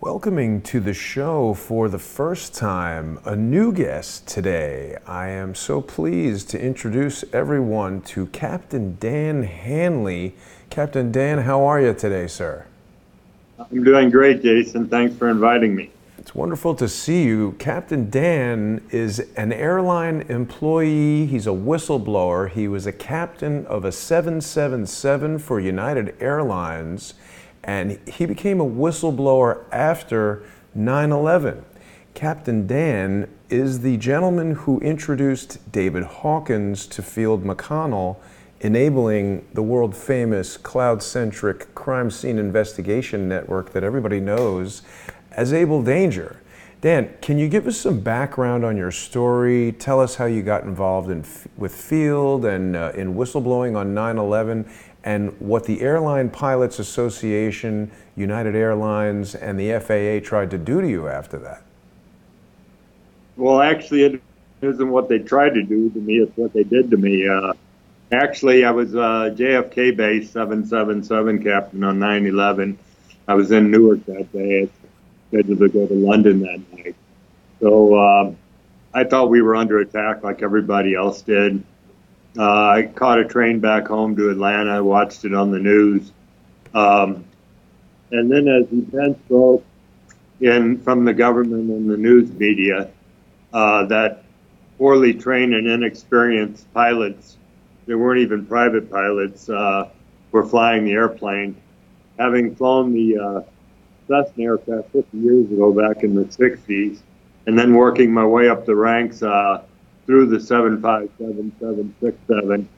Welcoming to the show for the first time, a new guest today. I am so pleased to introduce everyone to Captain Dan Hanley. Captain Dan, how are you today, sir? I'm doing great, Jason. Thanks for inviting me. It's wonderful to see you. Captain Dan is an airline employee. He's a whistleblower. He was a captain of a 777 for United Airlines, and he became a whistleblower after 9/11. Captain Dan is the gentleman who introduced David Hawkins to Field McConnell, enabling the world-famous cloud-centric crime scene investigation network that everybody knows as Able Danger. Dan, can you give us some background on your story? Tell us how you got involved with Field and in whistleblowing on 9/11, and what the Airline Pilots Association, United Airlines, and the FAA tried to do to you after that. Well, actually, it isn't what they tried to do to me. It's what they did to me. Actually, I was JFK base 777 captain on 9/11. I was in Newark that day. Scheduled to go to London that night. So I thought we were under attack like everybody else did. I caught a train back home to Atlanta, watched it on the news. And then as events broke in from the government and the news media, that poorly trained and inexperienced pilots, they weren't even private pilots, were flying the airplane. Having flown the Cessna aircraft 50 years ago back in the 60s, and then working my way up the ranks through the 757, 767,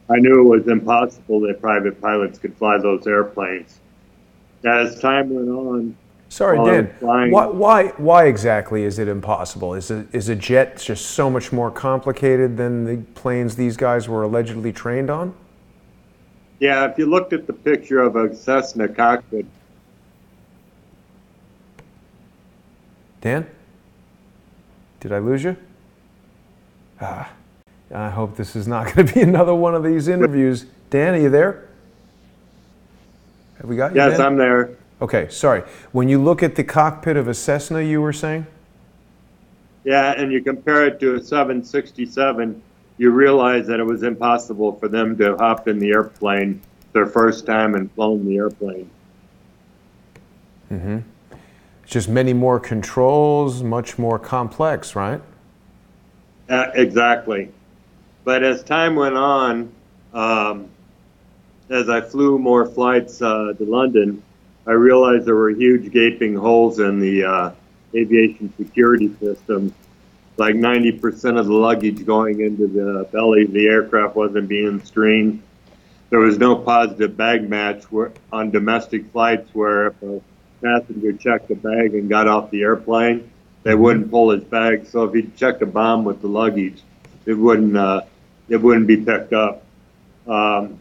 I knew it was impossible that private pilots could fly those airplanes. As time went on, sorry, Dan, why exactly is it impossible? Is a jet just so much more complicated than the planes these guys were allegedly trained on? Yeah, if you looked at the picture of a Cessna cockpit. Dan? Did I lose you? I hope this is not going to be another one of these interviews. Dan, are you there? Have we got you, Yes, Dan? I'm there. Okay, sorry. When you look at the cockpit of a Cessna, you were saying? Yeah, and you compare it to a 767, you realize that it was impossible for them to hop in the airplane their first time and flown the airplane. Mm-hmm. It's just many more controls, much more complex, right? Exactly. But as time went on, as I flew more flights to London, I realized there were huge gaping holes in the aviation security system. Like 90% of the luggage going into the belly of the aircraft wasn't being screened. There was no positive bag match on domestic flights where if a passenger checked a bag and got off the airplane, they wouldn't pull his bag. So if he checked a bomb with the luggage, it wouldn't be picked up. The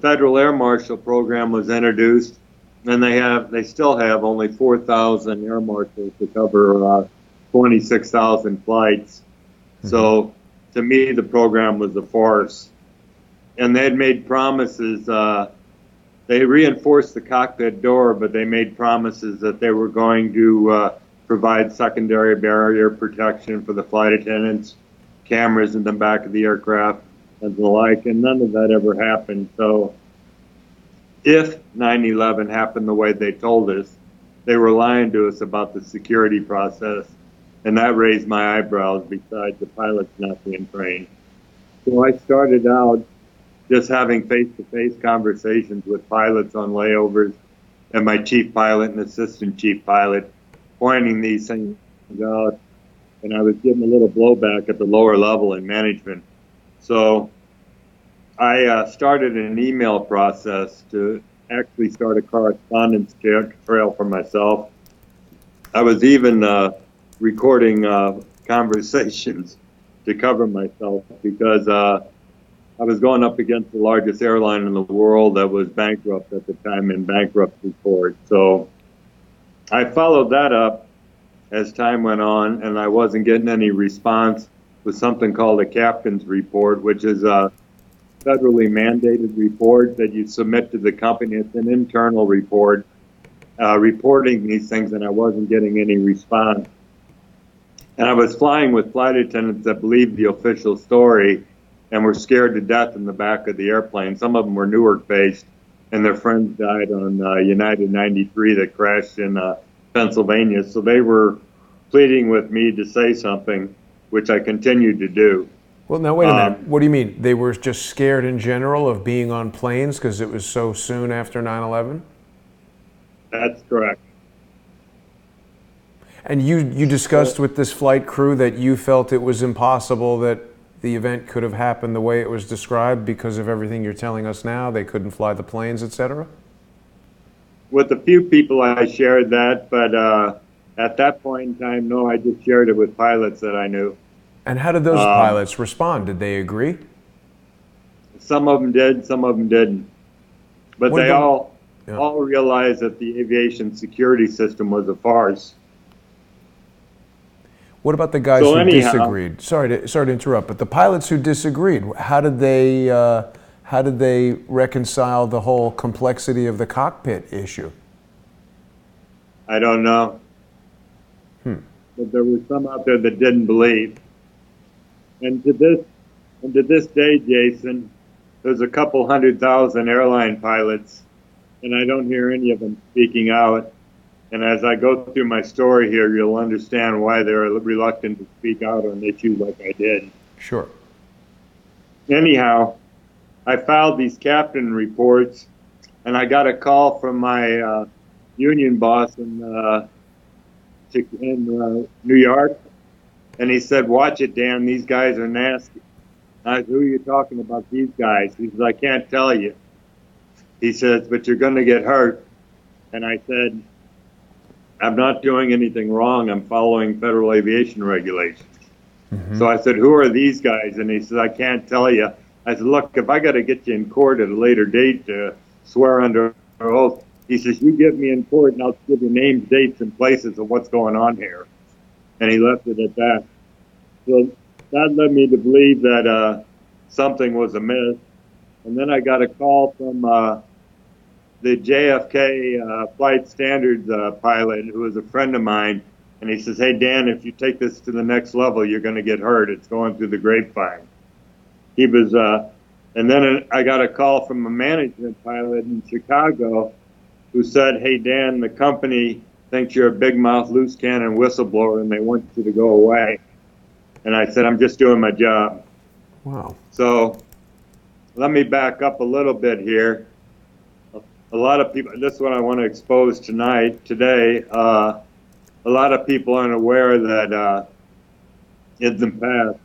Federal Air Marshal program was introduced, and they still have only 4,000 air marshals to cover 26,000 flights. So to me, the program was a farce. And they had made promises. They reinforced the cockpit door, but they made promises that they were going to provide secondary barrier protection for the flight attendants, cameras in the back of the aircraft, and the like, and none of that ever happened. So if 9/11 happened the way they told us, they were lying to us about the security process, and that raised my eyebrows besides the pilots not being trained. So I started out just having face-to-face conversations with pilots on layovers and my chief pilot and assistant chief pilot, pointing these things out, and I was getting a little blowback at the lower level in management. So I started an email process to actually start a correspondence trail for myself. I was even recording conversations to cover myself because I was going up against the largest airline in the world that was bankrupt at the time in bankruptcy court. So I followed that up as time went on, and I wasn't getting any response with something called a captain's report, which is a federally mandated report that you submit to the company. It's an internal report reporting these things, and I wasn't getting any response. And I was flying with flight attendants that believed the official story and were scared to death in the back of the airplane. Some of them were Newark-based, and their friends died on United 93 that crashed in Pennsylvania. So they were pleading with me to say something, which I continued to do. Well, now wait a minute. What do you mean? They were just scared in general of being on planes because it was so soon after 9/11? That's correct. And you discussed with this flight crew that you felt it was impossible that the event could have happened the way it was described because of everything you're telling us now? They couldn't fly the planes, etc.? With a few people I shared that, but at that point in time, no, I just shared it with pilots that I knew. And how did those pilots respond? Did they agree? Some of them did, some of them didn't. But they all realized that the aviation security system was a farce. What about the guys who disagreed? Sorry to interrupt, but the pilots who disagreed, how did they reconcile the whole complexity of the cockpit issue? I don't know. But there were some out there that didn't believe. And to this day, Jason, there's a couple 100,000 airline pilots, and I don't hear any of them speaking out. And as I go through my story here, you'll understand why they're reluctant to speak out on issues like I did. Sure. Anyhow, I filed these captain reports, and I got a call from my union boss in New York, and he said, "Watch it, Dan. These guys are nasty." I said, "Who are you talking about, these guys?" He says, "I can't tell you." He says, "But you're going to get hurt." And I said, "I'm not doing anything wrong. I'm following federal aviation regulations." So I said, "Who are these guys?" And he says, "I can't tell you." I said, "Look, if I got to get you in court at a later date to swear under oath," he says, "you give me in court and I'll give you names, dates, and places of what's going on here." And he left it at that. So that led me to believe that something was amiss. And then I got a call from the JFK flight standards pilot, who was a friend of mine, and he says, "Hey, Dan, if you take this to the next level, you're going to get hurt. It's going through the grapevine." He was, and then I got a call from a management pilot in Chicago who said, "Hey, Dan, the company thinks you're a big mouth, loose cannon whistleblower, and they want you to go away." And I said, "I'm just doing my job." Wow. So let me back up a little bit here. A lot of people, this is what I want to expose today. A lot of people aren't aware that in the past,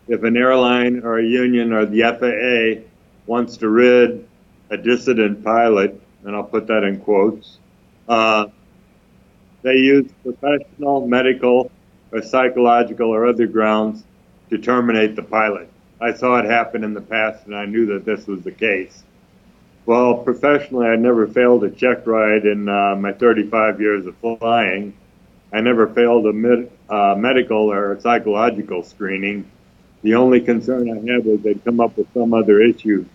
if an airline or a union or the FAA wants to rid a dissident pilot, and I'll put that in quotes, they use professional, medical, or psychological or other grounds to terminate the pilot. I saw it happen in the past, and I knew that this was the case. Well, professionally, I never failed a check ride in my 35 years of flying. I never failed a medical or psychological screening. The only concern I had was they'd come up with some other issue.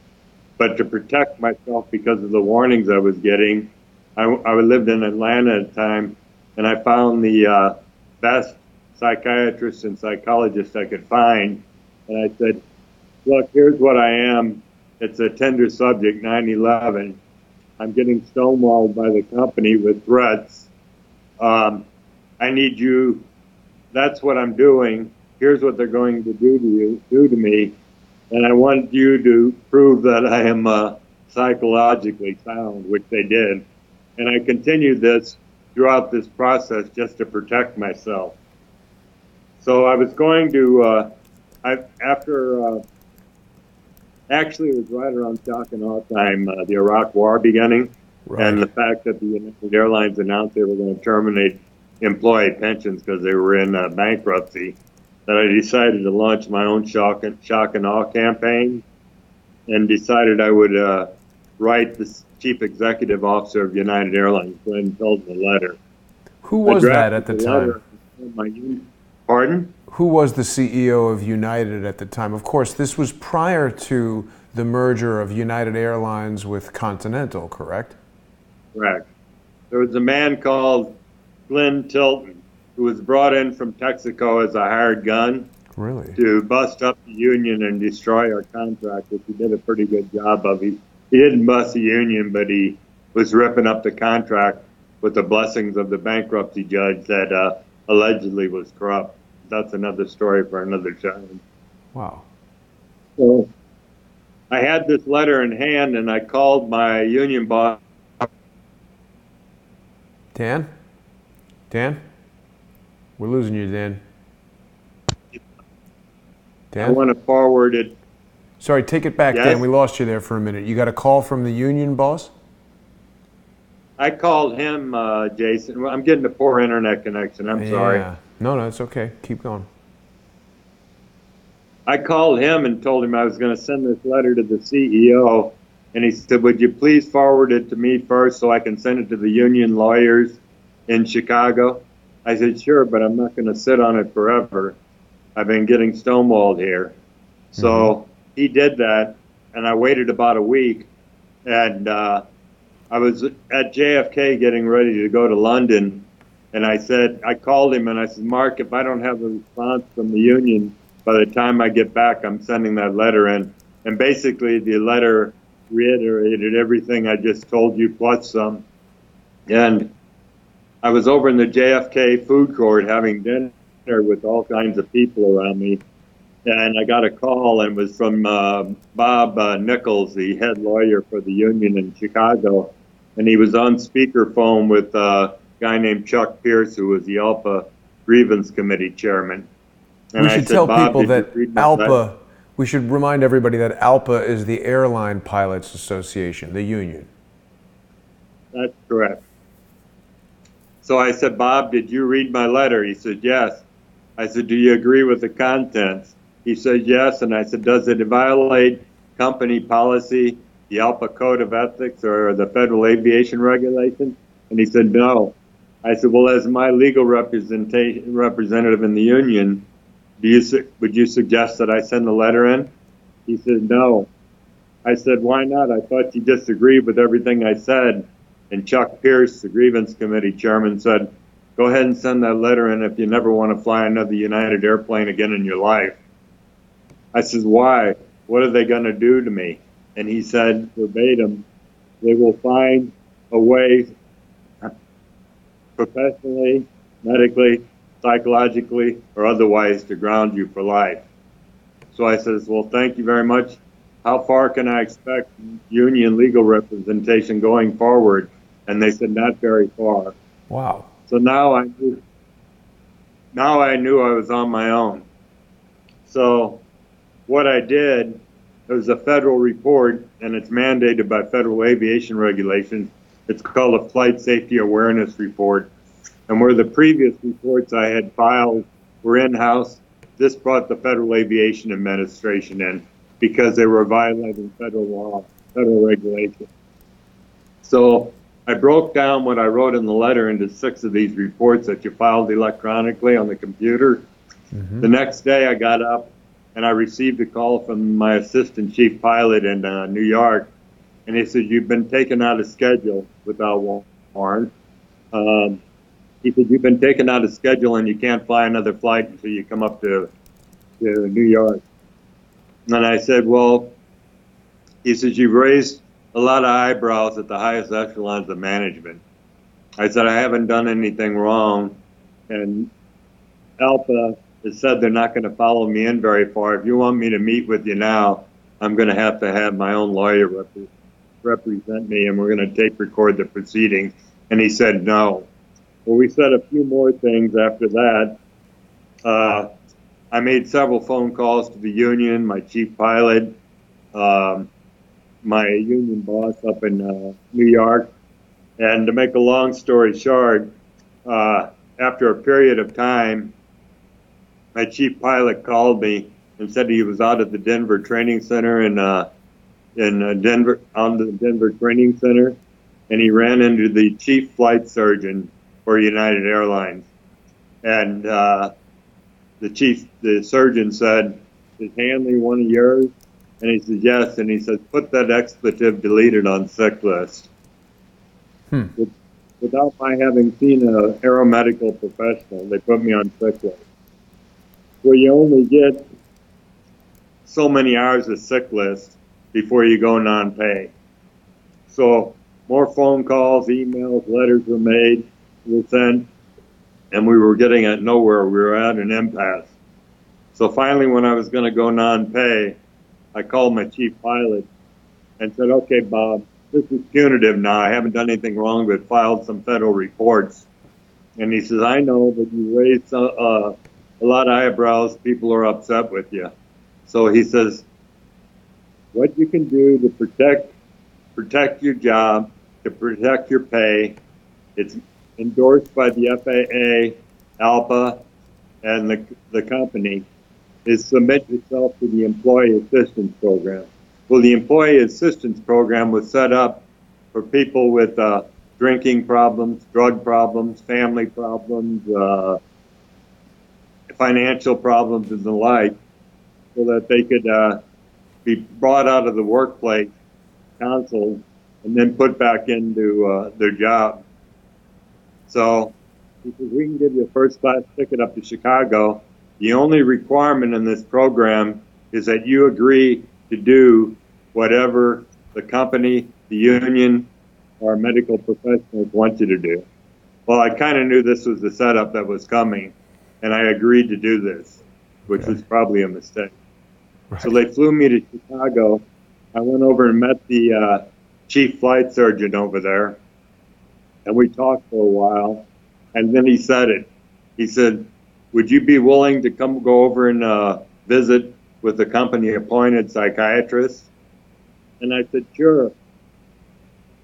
But to protect myself because of the warnings I was getting, I lived in Atlanta at the time, and I found the best psychiatrist and psychologist I could find. And I said, "Look, here's what I am. It's a tender subject, 9/11. I'm getting stonewalled by the company with threats. I need you. That's what I'm doing. Here's what they're going to do to me. And I want you to prove that I am psychologically sound," which they did. And I continued this throughout this process just to protect myself. So I was going to, actually, it was right around shock and awe time, the Iraq War beginning, and the fact that the United Airlines announced they were going to terminate employee pensions because they were in bankruptcy, that I decided to launch my own shock and awe campaign, and decided I would write the chief executive officer of United Airlines, Glenn Felton, a letter. Who was that at the time? Pardon? Who was the CEO of United at the time? Of course, this was prior to the merger of United Airlines with Continental, correct? Correct. there was a man called Glenn Tilton who was brought in from Texaco as a hired gun Really? to bust up the union and destroy our contract, which he did a pretty good job of. He didn't bust the union, but he was ripping up the contract with the blessings of the bankruptcy judge that allegedly was corrupt. That's another story for another time. Wow. So I had this letter in hand, and I called my union boss. Dan? Dan? We're losing you, Dan. Dan? I want to forward it. Sorry, take it back, Yes? Dan. We lost you there for a minute. You got a call from the union boss? I called him, Jason. Well, I'm getting a poor internet connection. I'm sorry. No, it's okay. Keep going. I called him and told him I was going to send this letter to the CEO. And he said, would you please forward it to me first so I can send it to the union lawyers in Chicago? I said, sure, but I'm not going to sit on it forever. I've been getting stonewalled here. So he did that, and I waited about a week. And I was at JFK getting ready to go to London. And I called him and I said, Mark, if I don't have a response from the union by the time I get back, I'm sending that letter in. And basically the letter reiterated everything I just told you plus some. And I was over in the JFK food court having dinner with all kinds of people around me. And I got a call, and it was from Bob Nichols, the head lawyer for the union in Chicago. And he was on speakerphone with a guy named Chuck Pierce, who was the ALPA grievance committee chairman. And we should tell people that ALPA, we should remind everybody that ALPA is the Airline Pilots Association, the union. That's correct. So I said, Bob, did you read my letter? He said, yes. I said, do you agree with the contents? He said, yes. And I said, does it violate company policy, the ALPA Code of Ethics, or the Federal Aviation Regulations? And he said, no. I said, well, as my legal representative in the union, would you suggest that I send the letter in? He said, no. I said, why not? I thought you disagreed with everything I said. And Chuck Pierce, the grievance committee chairman, said, go ahead and send that letter in if you never want to fly another United airplane again in your life. I said, why? What are they going to do to me? And he said, verbatim, they will find a way professionally, medically, psychologically, or otherwise to ground you for life. So I says, well, thank you very much. How far can I expect union legal representation going forward? And they said, not very far. Wow. So now I knew I was on my own. So what I did, it was a federal report, and it's mandated by federal aviation regulations. It's called a Flight Safety Awareness Report. And where the previous reports I had filed were in-house, this brought the Federal Aviation Administration in because they were violating federal law, federal regulation. So I broke down what I wrote in the letter into 6 of these reports that you filed electronically on the computer. The next day I got up and I received a call from my assistant chief pilot in New York. And he said, you've been taken out of schedule without warrant. He said, you've been taken out of schedule and you can't fly another flight until you come up to New York. And I said, well, he says, you've raised a lot of eyebrows at the highest echelons of management. I said, I haven't done anything wrong. And ALPA has said they're not going to follow me in very far. If you want me to meet with you now, I'm going to have my own lawyer represent me, and we're going to tape record the proceedings. And he said no. Well, we said a few more things after that. I made several phone calls to the union, my chief pilot, my union boss up in New York. And to make a long story short, after a period of time, my chief pilot called me and said he was out at the Denver Training Center in Denver, on the Denver Training Center, and he ran into the chief flight surgeon for United Airlines. And the surgeon said, is Hanley one of yours? And he said, yes. And he said, put that expletive deleted on sick list. without my having seen an aeromedical professional. They put me on sick list. Well, you only get so many hours of sick list before you go non-pay. So more phone calls, emails, letters were sent, and we were getting at nowhere. We were at an impasse. So finally, when I was going to go non-pay, I called my chief pilot and said, okay, Bob, this is punitive now. I haven't done anything wrong, but filed some federal reports. And he says, I know, but you raised a lot of eyebrows. People are upset with you. So he says, what you can do to protect your job, to protect your pay, it's endorsed by the FAA, ALPA, and the company, is submit yourself to the Employee Assistance Program. Well, the Employee Assistance Program was set up for people with drinking problems, drug problems, family problems, financial problems, and the like, so that they could be brought out of the workplace, counseled, and then put back into their job. So he says, we can give you a first-class ticket up to Chicago. The only requirement in this program is that you agree to do whatever the company, the union, or medical professionals want you to do. Well, I kind of knew this was the setup that was coming, and I agreed to do this, which was probably a mistake. Right. So they flew me to Chicago. I went over and met the chief flight surgeon over there, and we talked for a while, and then he said it. He said, would you be willing to go over and visit with the company-appointed psychiatrist? And I said, sure.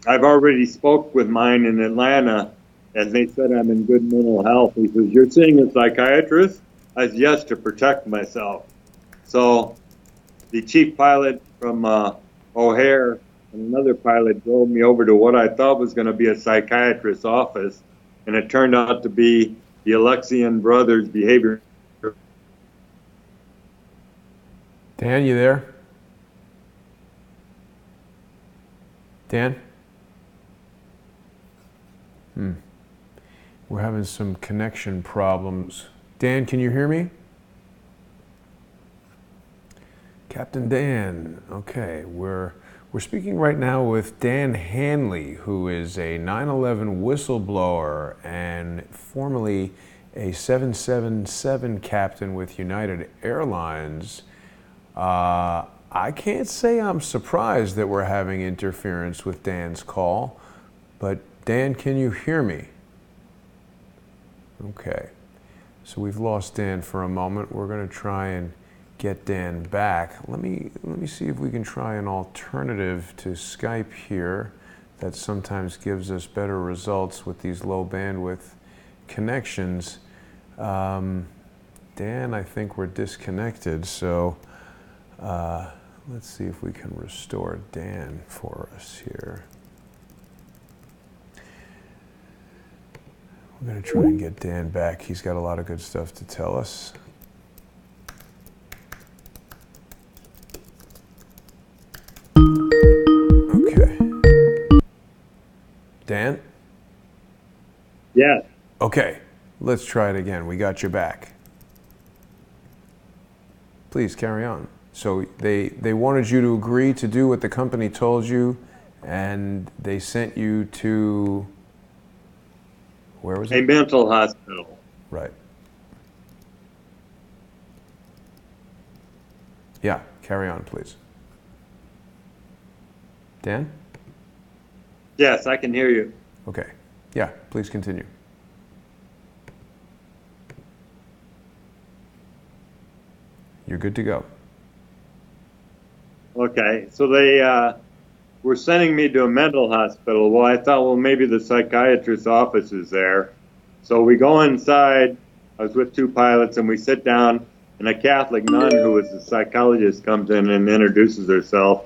I've already spoke with mine in Atlanta, and they said I'm in good mental health. He says, you're seeing a psychiatrist? I said, yes, to protect myself. So the chief pilot from O'Hare and another pilot drove me over to what I thought was going to be a psychiatrist's office, and it turned out to be the Alexian Brothers Behavior. Dan, you there? Dan? We're having some connection problems. Dan, can you hear me? Captain Dan. Okay, we're speaking right now with Dan Hanley, who is a 9/11 whistleblower and formerly a 777 captain with United Airlines. I can't say I'm surprised that we're having interference with Dan's call, but Dan, can you hear me? Okay, so we've lost Dan for a moment. We're going to try and get Dan back. Let me see if we can try an alternative to Skype here that sometimes gives us better results with these low bandwidth connections. Dan, I think we're disconnected, so let's see if we can restore Dan for us here. We're going to try and get Dan back. He's got a lot of good stuff to tell us. Okay. Dan? Yes. Okay, let's try it again. We got you back. Please carry on. So they wanted you to agree to do what the company told you, and they sent you to, where was it? A mental hospital. Right. Yeah, carry on, please. Dan? Yes, I can hear you. Okay. Yeah, please continue. You're good to go. Okay, so they were sending me to a mental hospital. Well, I thought, well, maybe the psychiatrist's office is there. So we go inside. I was with two pilots, and we sit down, and a Catholic nun who is a psychologist comes in and introduces herself.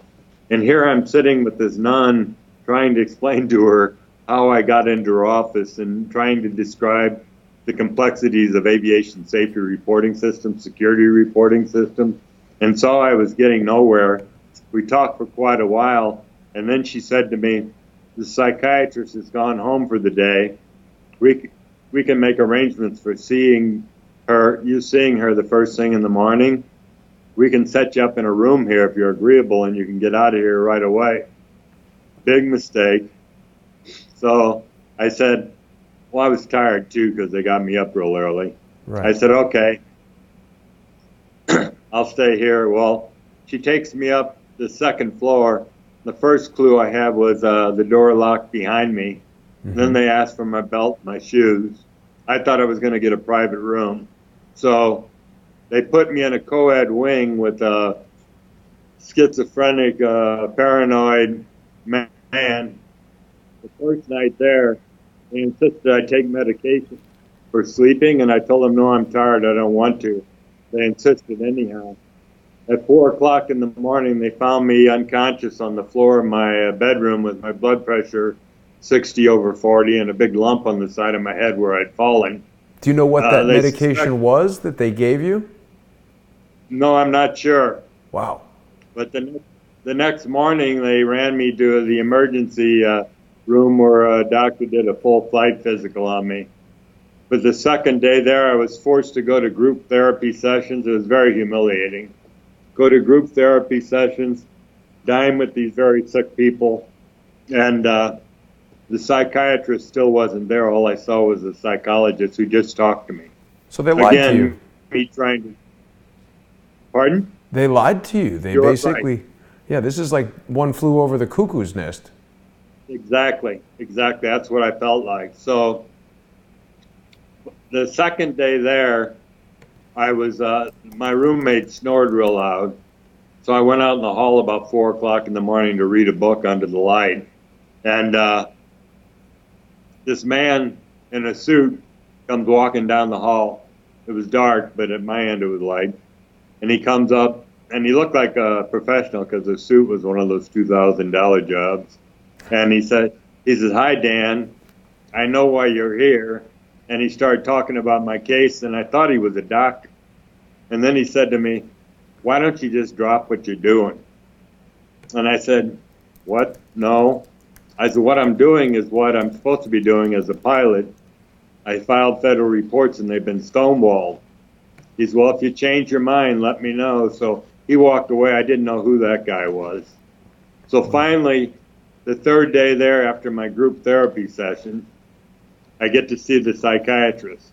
And here I'm sitting with this nun trying to explain to her how I got into her office and trying to describe the complexities of aviation safety reporting systems, security reporting systems, and saw I was getting nowhere. We talked for quite a while, and then she said to me, the psychiatrist has gone home for the day. We can make arrangements for seeing her, you seeing her the first thing in the morning. We can set you up in a room here if you're agreeable, and you can get out of here right away. Big mistake. So I said, well, I was tired too because they got me up real early. Right. I said, okay, I'll stay here. Well, she takes me up the second floor. The first clue I had was the door locked behind me. Mm-hmm. Then they asked for my belt, my shoes. I thought I was going to get a private room. So they put me in a co-ed wing with a schizophrenic, paranoid man. The first night there, they insisted I take medication for sleeping, and I told them, no, I'm tired, I don't want to. They insisted anyhow. At 4 o'clock in the morning, they found me unconscious on the floor of my bedroom with my blood pressure 60/40 and a big lump on the side of my head where I'd fallen. Do you know what that medication was that they gave you? No, I'm not sure. Wow. But the next morning, they ran me to the emergency room where a doctor did a full flight physical on me. But the second day there, I was forced to go to group therapy sessions. It was very humiliating. Go to group therapy sessions, dine with these very sick people, and the psychiatrist still wasn't there. All I saw was a psychologist who just talked to me. So they lied to you. Me trying to... Pardon? They lied to you. They basically... Right. Yeah, this is like One Flew Over the Cuckoo's Nest. Exactly. That's what I felt like. So the second day there, I was, my roommate snored real loud. So I went out in the hall about 4 o'clock in the morning to read a book under the light. And this man in a suit comes walking down the hall. It was dark, but at my end it was light. And he comes up, and he looked like a professional because the suit was one of those $2,000 jobs. And he says, hi, Dan. I know why you're here. And he started talking about my case, and I thought he was a doctor. And then he said to me, why don't you just drop what you're doing? And I said, what? No. I said, what I'm doing is what I'm supposed to be doing as a pilot. I filed federal reports, and they've been stonewalled. He said, well, if you change your mind, let me know. So he walked away. I didn't know who that guy was. So finally, the third day there after my group therapy session, I get to see the psychiatrist.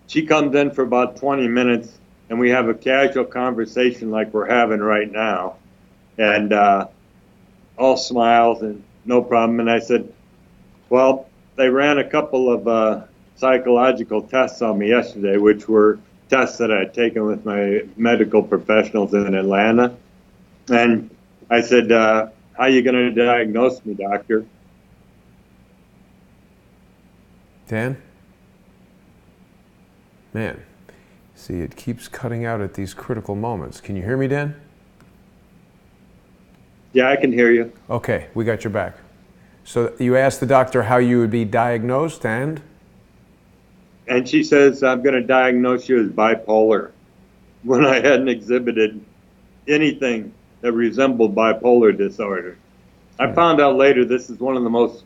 She comes in for about 20 minutes, and we have a casual conversation like we're having right now. And all smiles and no problem. And I said, well, they ran a couple of psychological tests on me yesterday, which were tests that I had taken with my medical professionals in Atlanta. And I said, how are you going to diagnose me, doctor? Dan? Man, see, it keeps cutting out at these critical moments. Can you hear me, Dan? Yeah, I can hear you. Okay, we got your back. So you asked the doctor how you would be diagnosed, and she says, I'm going to diagnose you as bipolar, when I hadn't exhibited anything that resembled bipolar disorder. I found out later this is one of the most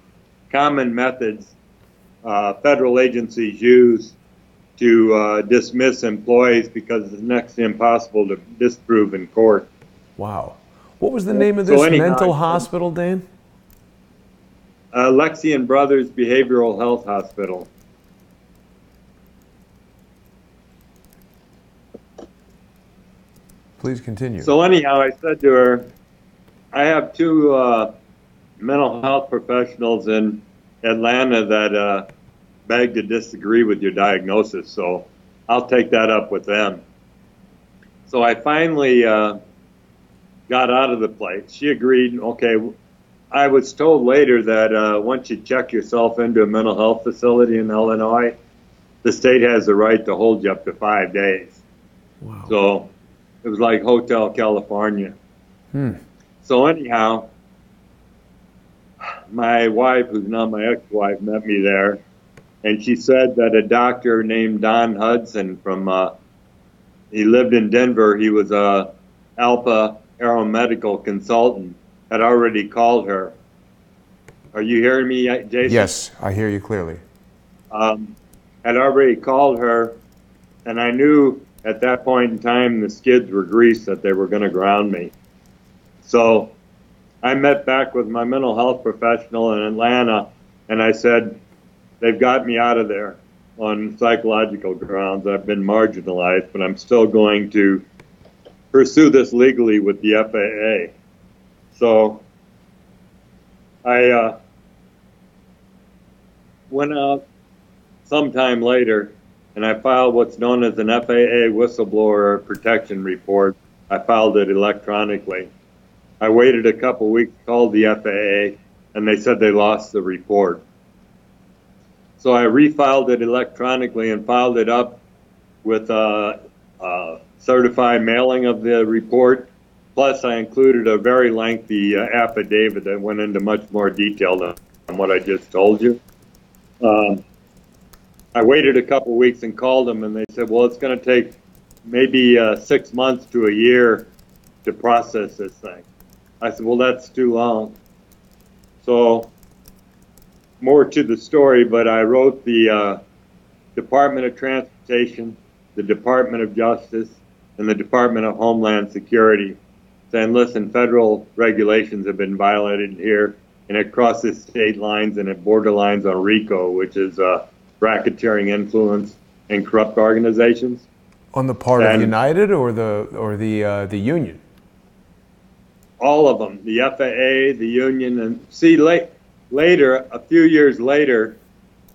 common methods federal agencies use to dismiss employees because it's next to impossible to disprove in court. Wow. What was the name of this mental hospital, Dan? Lexian Brothers Behavioral Health Hospital. Please continue. So anyhow, I said to her, I have two mental health professionals in Atlanta that beg to disagree with your diagnosis, so I'll take that up with them. So I finally got out of the place. She agreed, okay. I was told later that once you check yourself into a mental health facility in Illinois, the state has the right to hold you up to 5 days. Wow. So it was like Hotel California. So anyhow, my wife, who's now my ex-wife, met me there, and she said that a doctor named Don Hudson from, he lived in Denver, he was a ALPA aeromedical consultant, had already called her Are you hearing me, Jason? Yes, I hear you clearly. Had already called her, and I knew at that point in time the skids were greased, that they were going to ground me. So I met back with my mental health professional in Atlanta, and I said, they've got me out of there on psychological grounds. I've been marginalized, but I'm still going to pursue this legally with the FAA. So I went out sometime later, and I filed what's known as an FAA whistleblower protection report. I filed it electronically. I waited a couple weeks, called the FAA, and they said they lost the report. So I refiled it electronically and filed it up with a certified mailing of the report. Plus, I included a very lengthy affidavit that went into much more detail than what I just told you. I waited a couple weeks and called them, and they said, well, it's going to take maybe 6 months to a year to process this thing. I said, well, that's too long. So more to the story, but I wrote the Department of Transportation, the Department of Justice, and the Department of Homeland Security, saying, listen, federal regulations have been violated here, and it crosses state lines and it borderlines on RICO, which is racketeering, influence, and corrupt organizations. On the part of United or the union? All of them, the FAA, the union, and see, later, a few years later,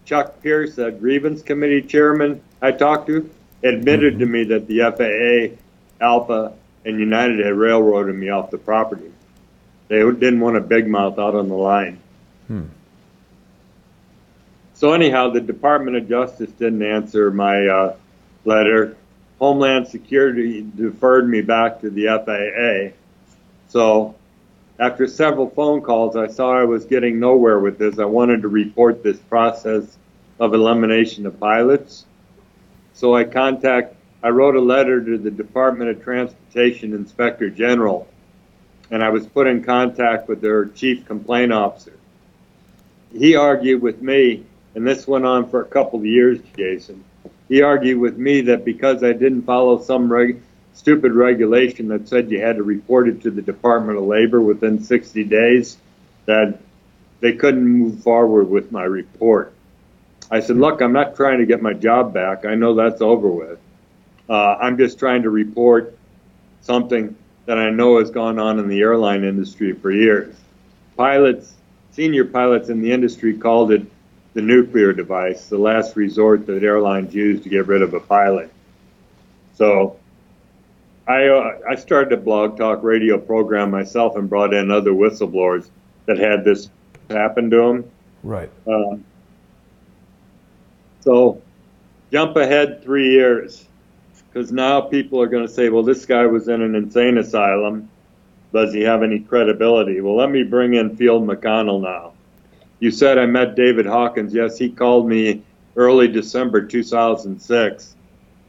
Chuck Pierce, a grievance committee chairman I talked to, admitted to me that the FAA, ALPA, and United had railroaded me off the property. They didn't want a big mouth out on the line. So anyhow, the Department of Justice didn't answer my letter. Homeland Security deferred me back to the FAA. So after several phone calls, I saw I was getting nowhere with this. I wanted to report this process of elimination of pilots. So I wrote a letter to the Department of Transportation Inspector General, and I was put in contact with their chief complaint officer. He argued with me, and this went on for a couple of years, Jason. He argued with me that because I didn't follow some stupid regulation that said you had to report it to the Department of Labor within 60 days, that they couldn't move forward with my report. I said, look, I'm not trying to get my job back. I know that's over with. I'm just trying to report something that I know has gone on in the airline industry for years. Senior pilots in the industry called it the nuclear device, the last resort that airlines use to get rid of a pilot. So I started a blog talk radio program myself and brought in other whistleblowers that had this happen to them. Right. So jump ahead 3 years, because now people are going to say, well, this guy was in an insane asylum. Does he have any credibility? Well, let me bring in Field McConnell now. You said I met David Hawkins. Yes, he called me early December 2006,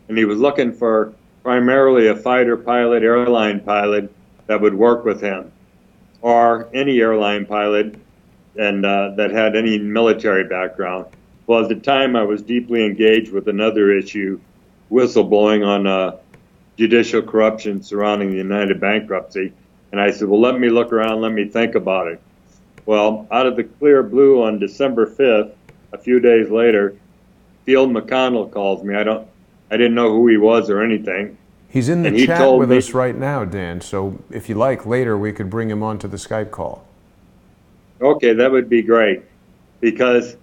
and he was looking for primarily a fighter pilot, airline pilot that would work with him, or any airline pilot and that had any military background. Well, at the time, I was deeply engaged with another issue, whistleblowing on judicial corruption surrounding the United bankruptcy. And I said, well, let me look around, let me think about it. Well, out of the clear blue on December 5th, a few days later, Field McConnell calls me. I didn't know who he was or anything. He's in the chat with us right now, Dan. So if you like, later we could bring him onto the Skype call. Okay, that would be great. Because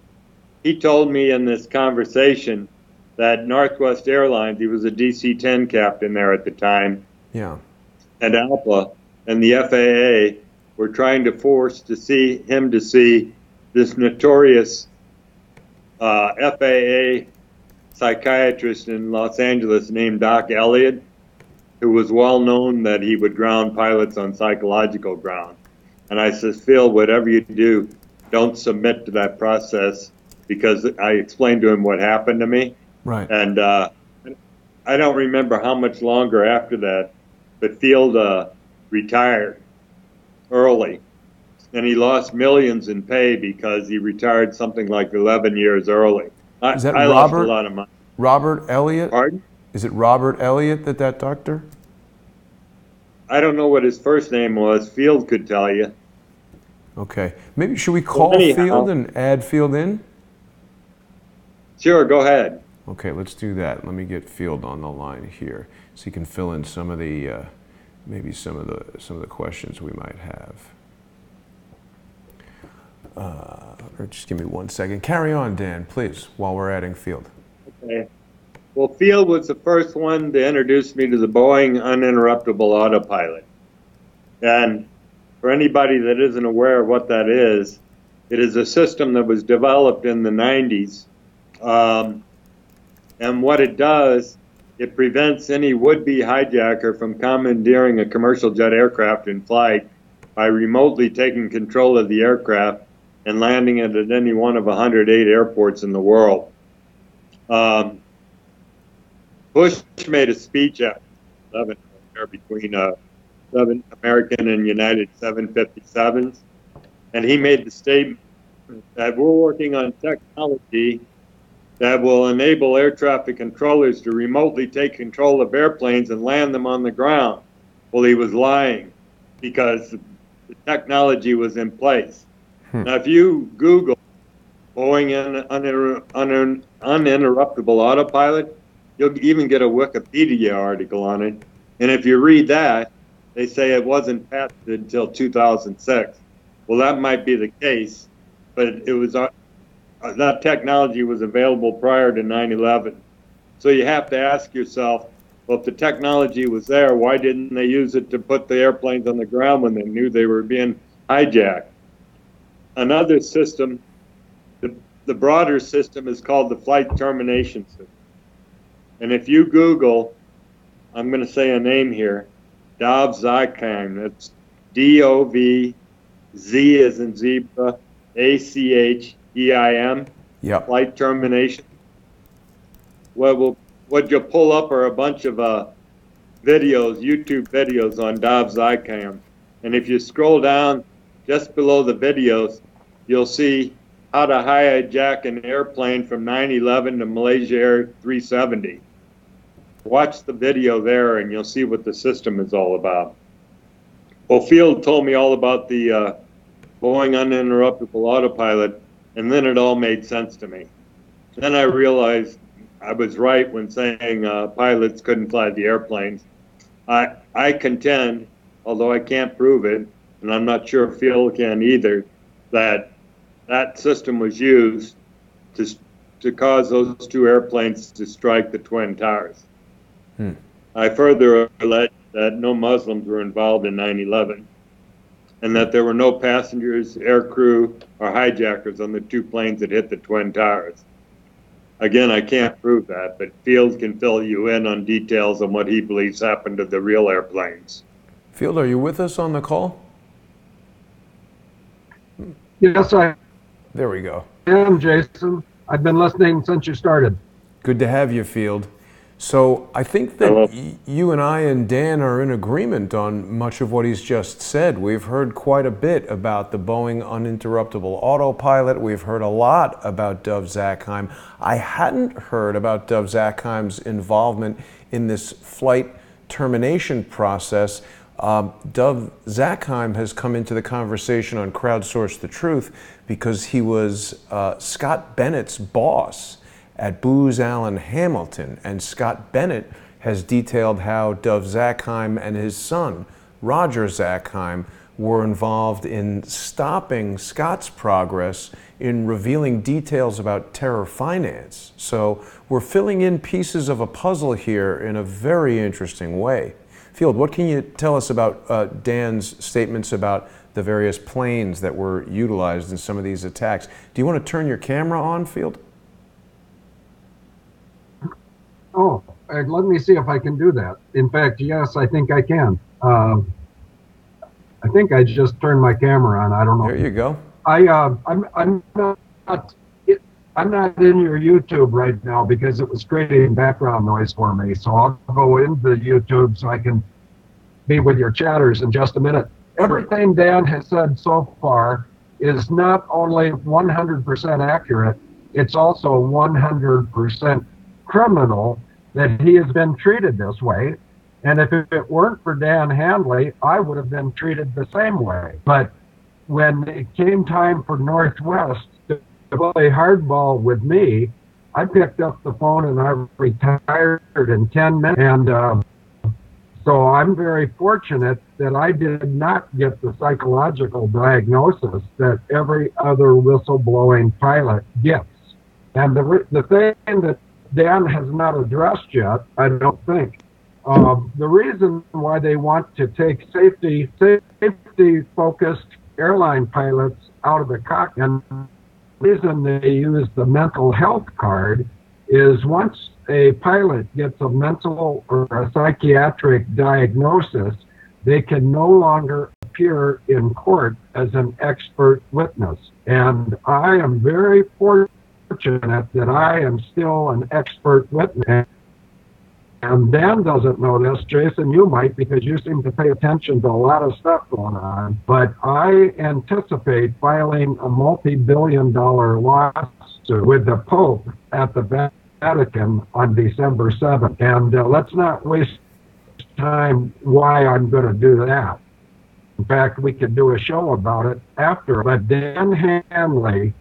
he told me in this conversation that Northwest Airlines, he was a DC-10 captain there at the time, yeah, and ALPA and the FAA were trying to force him to see this notorious FAA psychiatrist in Los Angeles named Doc Elliott, who was well known that he would ground pilots on psychological ground. And I said, Phil, whatever you do, don't submit to that process, because I explained to him what happened to me. Right. And I don't remember how much longer after that, but Field retired early. and he lost millions in pay because he retired something like 11 years early. Is that I lost a lot of money. Robert Elliott? Pardon? Is it Robert Elliott, that doctor? I don't know what his first name was. Field could tell you. Okay. Maybe should we call Field and add Field in? Sure, go ahead. Okay, let's do that. Let me get Field on the line here so he can fill in some of the maybe some of the questions we might have. Or just give me 1 second. Carry on, Dan, please, while we're adding Field. Okay. Well, Field was the first one to introduce me to the Boeing uninterruptible autopilot. And for anybody that isn't aware of what that is, it is a system that was developed in the 90s. And what it does, it prevents any would-be hijacker from commandeering a commercial jet aircraft in flight by remotely taking control of the aircraft and landing it at any one of 108 airports in the world. Bush made a speech at 11 between 7 American and United 757s, and he made the statement that we're working on technology that will enable air traffic controllers to remotely take control of airplanes and land them on the ground. Well, he was lying because the technology was in place. Now, if you Google Boeing uninterruptible autopilot, you'll even get a Wikipedia article on it. And if you read that, they say it wasn't patented until 2006. Well, that might be the case, but it was that technology was available prior to 9/11. So you have to ask yourself, well, if the technology was there, why didn't they use it to put the airplanes on the ground when they knew they were being hijacked? Another system, the broader system, is called the flight termination system. And if you Google, I'm going to say a name here, Dov-Zakheim, that's D-O-V, Z as in zebra, A-C-H-E-I-M, yep. Flight termination. What you'll pull up are a bunch of videos, YouTube videos on Dov-Zakheim. And if you scroll down just below the videos, you'll see how to hijack an airplane from 9/11 to Malaysia Air 370. Watch the video there and you'll see what the system is all about. Well, Field told me all about the Boeing uninterruptible autopilot, and then it all made sense to me. Then I realized I was right when saying pilots couldn't fly the airplanes. I contend, although I can't prove it, and I'm not sure if Field can either, that system was used to cause those two airplanes to strike the Twin Towers. I further allege that no Muslims were involved in 9/11 and that there were no passengers, aircrew, or hijackers on the two planes that hit the Twin Towers. Again, I can't prove that, but Field can fill you in on details on what he believes happened to the real airplanes. Field, are you with us on the call? Yes, I There we go. am, Jason. I've been listening since you started. Good to have you, Field. So I think that you and I and Dan are in agreement on much of what he's just said. We've heard quite a bit about the Boeing uninterruptible autopilot. We've heard a lot about Dov-Zakheim. I hadn't heard about Dov-Zakheim's involvement in this flight termination process. Dov-Zakheim has come into the conversation on Crowdsource the Truth because he was Scott Bennett's boss at Booz Allen Hamilton, and Scott Bennett has detailed how Dov-Zakheim and his son, Roger Zakheim, were involved in stopping Scott's progress in revealing details about terror finance. So we're filling in pieces of a puzzle here in a very interesting way. Field, what can you tell us about Dan's statements about the various planes that were utilized in some of these attacks? Do you want to turn your camera on, Field? Oh, let me see if I can do that. In fact, yes, I think I can. I think I just turned my camera on. I don't know. There you go. I'm not in your YouTube right now because it was creating background noise for me. So I'll go into YouTube so I can be with your chatters in just a minute. Everything Dan has said so far is not only 100% accurate, it's also 100% criminal that he has been treated this way. And if it weren't for Dan Hanley, I would have been treated the same way. But when it came time for Northwest to play hardball with me, I picked up the phone and I retired in 10 minutes. And so I'm very fortunate that I did not get the psychological diagnosis that every other whistleblowing pilot gets. And the thing that Dan has not addressed yet, I don't think, the reason why they want to take safety-focused airline pilots out of the cockpit, and the reason they use the mental health card is once a pilot gets a mental or a psychiatric diagnosis, they can no longer appear in court as an expert witness. And I am very fortunate that I am still an expert witness. And Dan doesn't know this. Jason, you might, because you seem to pay attention to a lot of stuff going on. But I anticipate filing a multi-billion-dollar lawsuit with the Pope at the Vatican on December 7th. And let's not waste time why I'm going to do that. In fact, we could do a show about it after. But Dan Hanley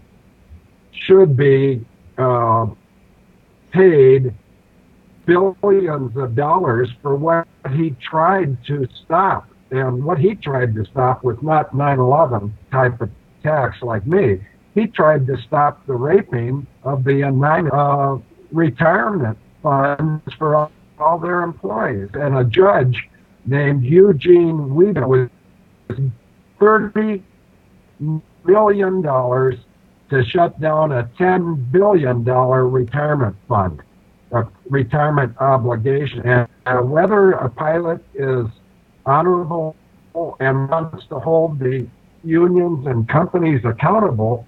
should be paid billions of dollars for what he tried to stop. And what he tried to stop was not 9/11 type of attacks like me. He tried to stop the raping of the retirement funds for all their employees. And a judge named Eugene Weaver was $30 million to shut down a $10 billion retirement fund, a retirement obligation. And whether a pilot is honorable and wants to hold the unions and companies accountable,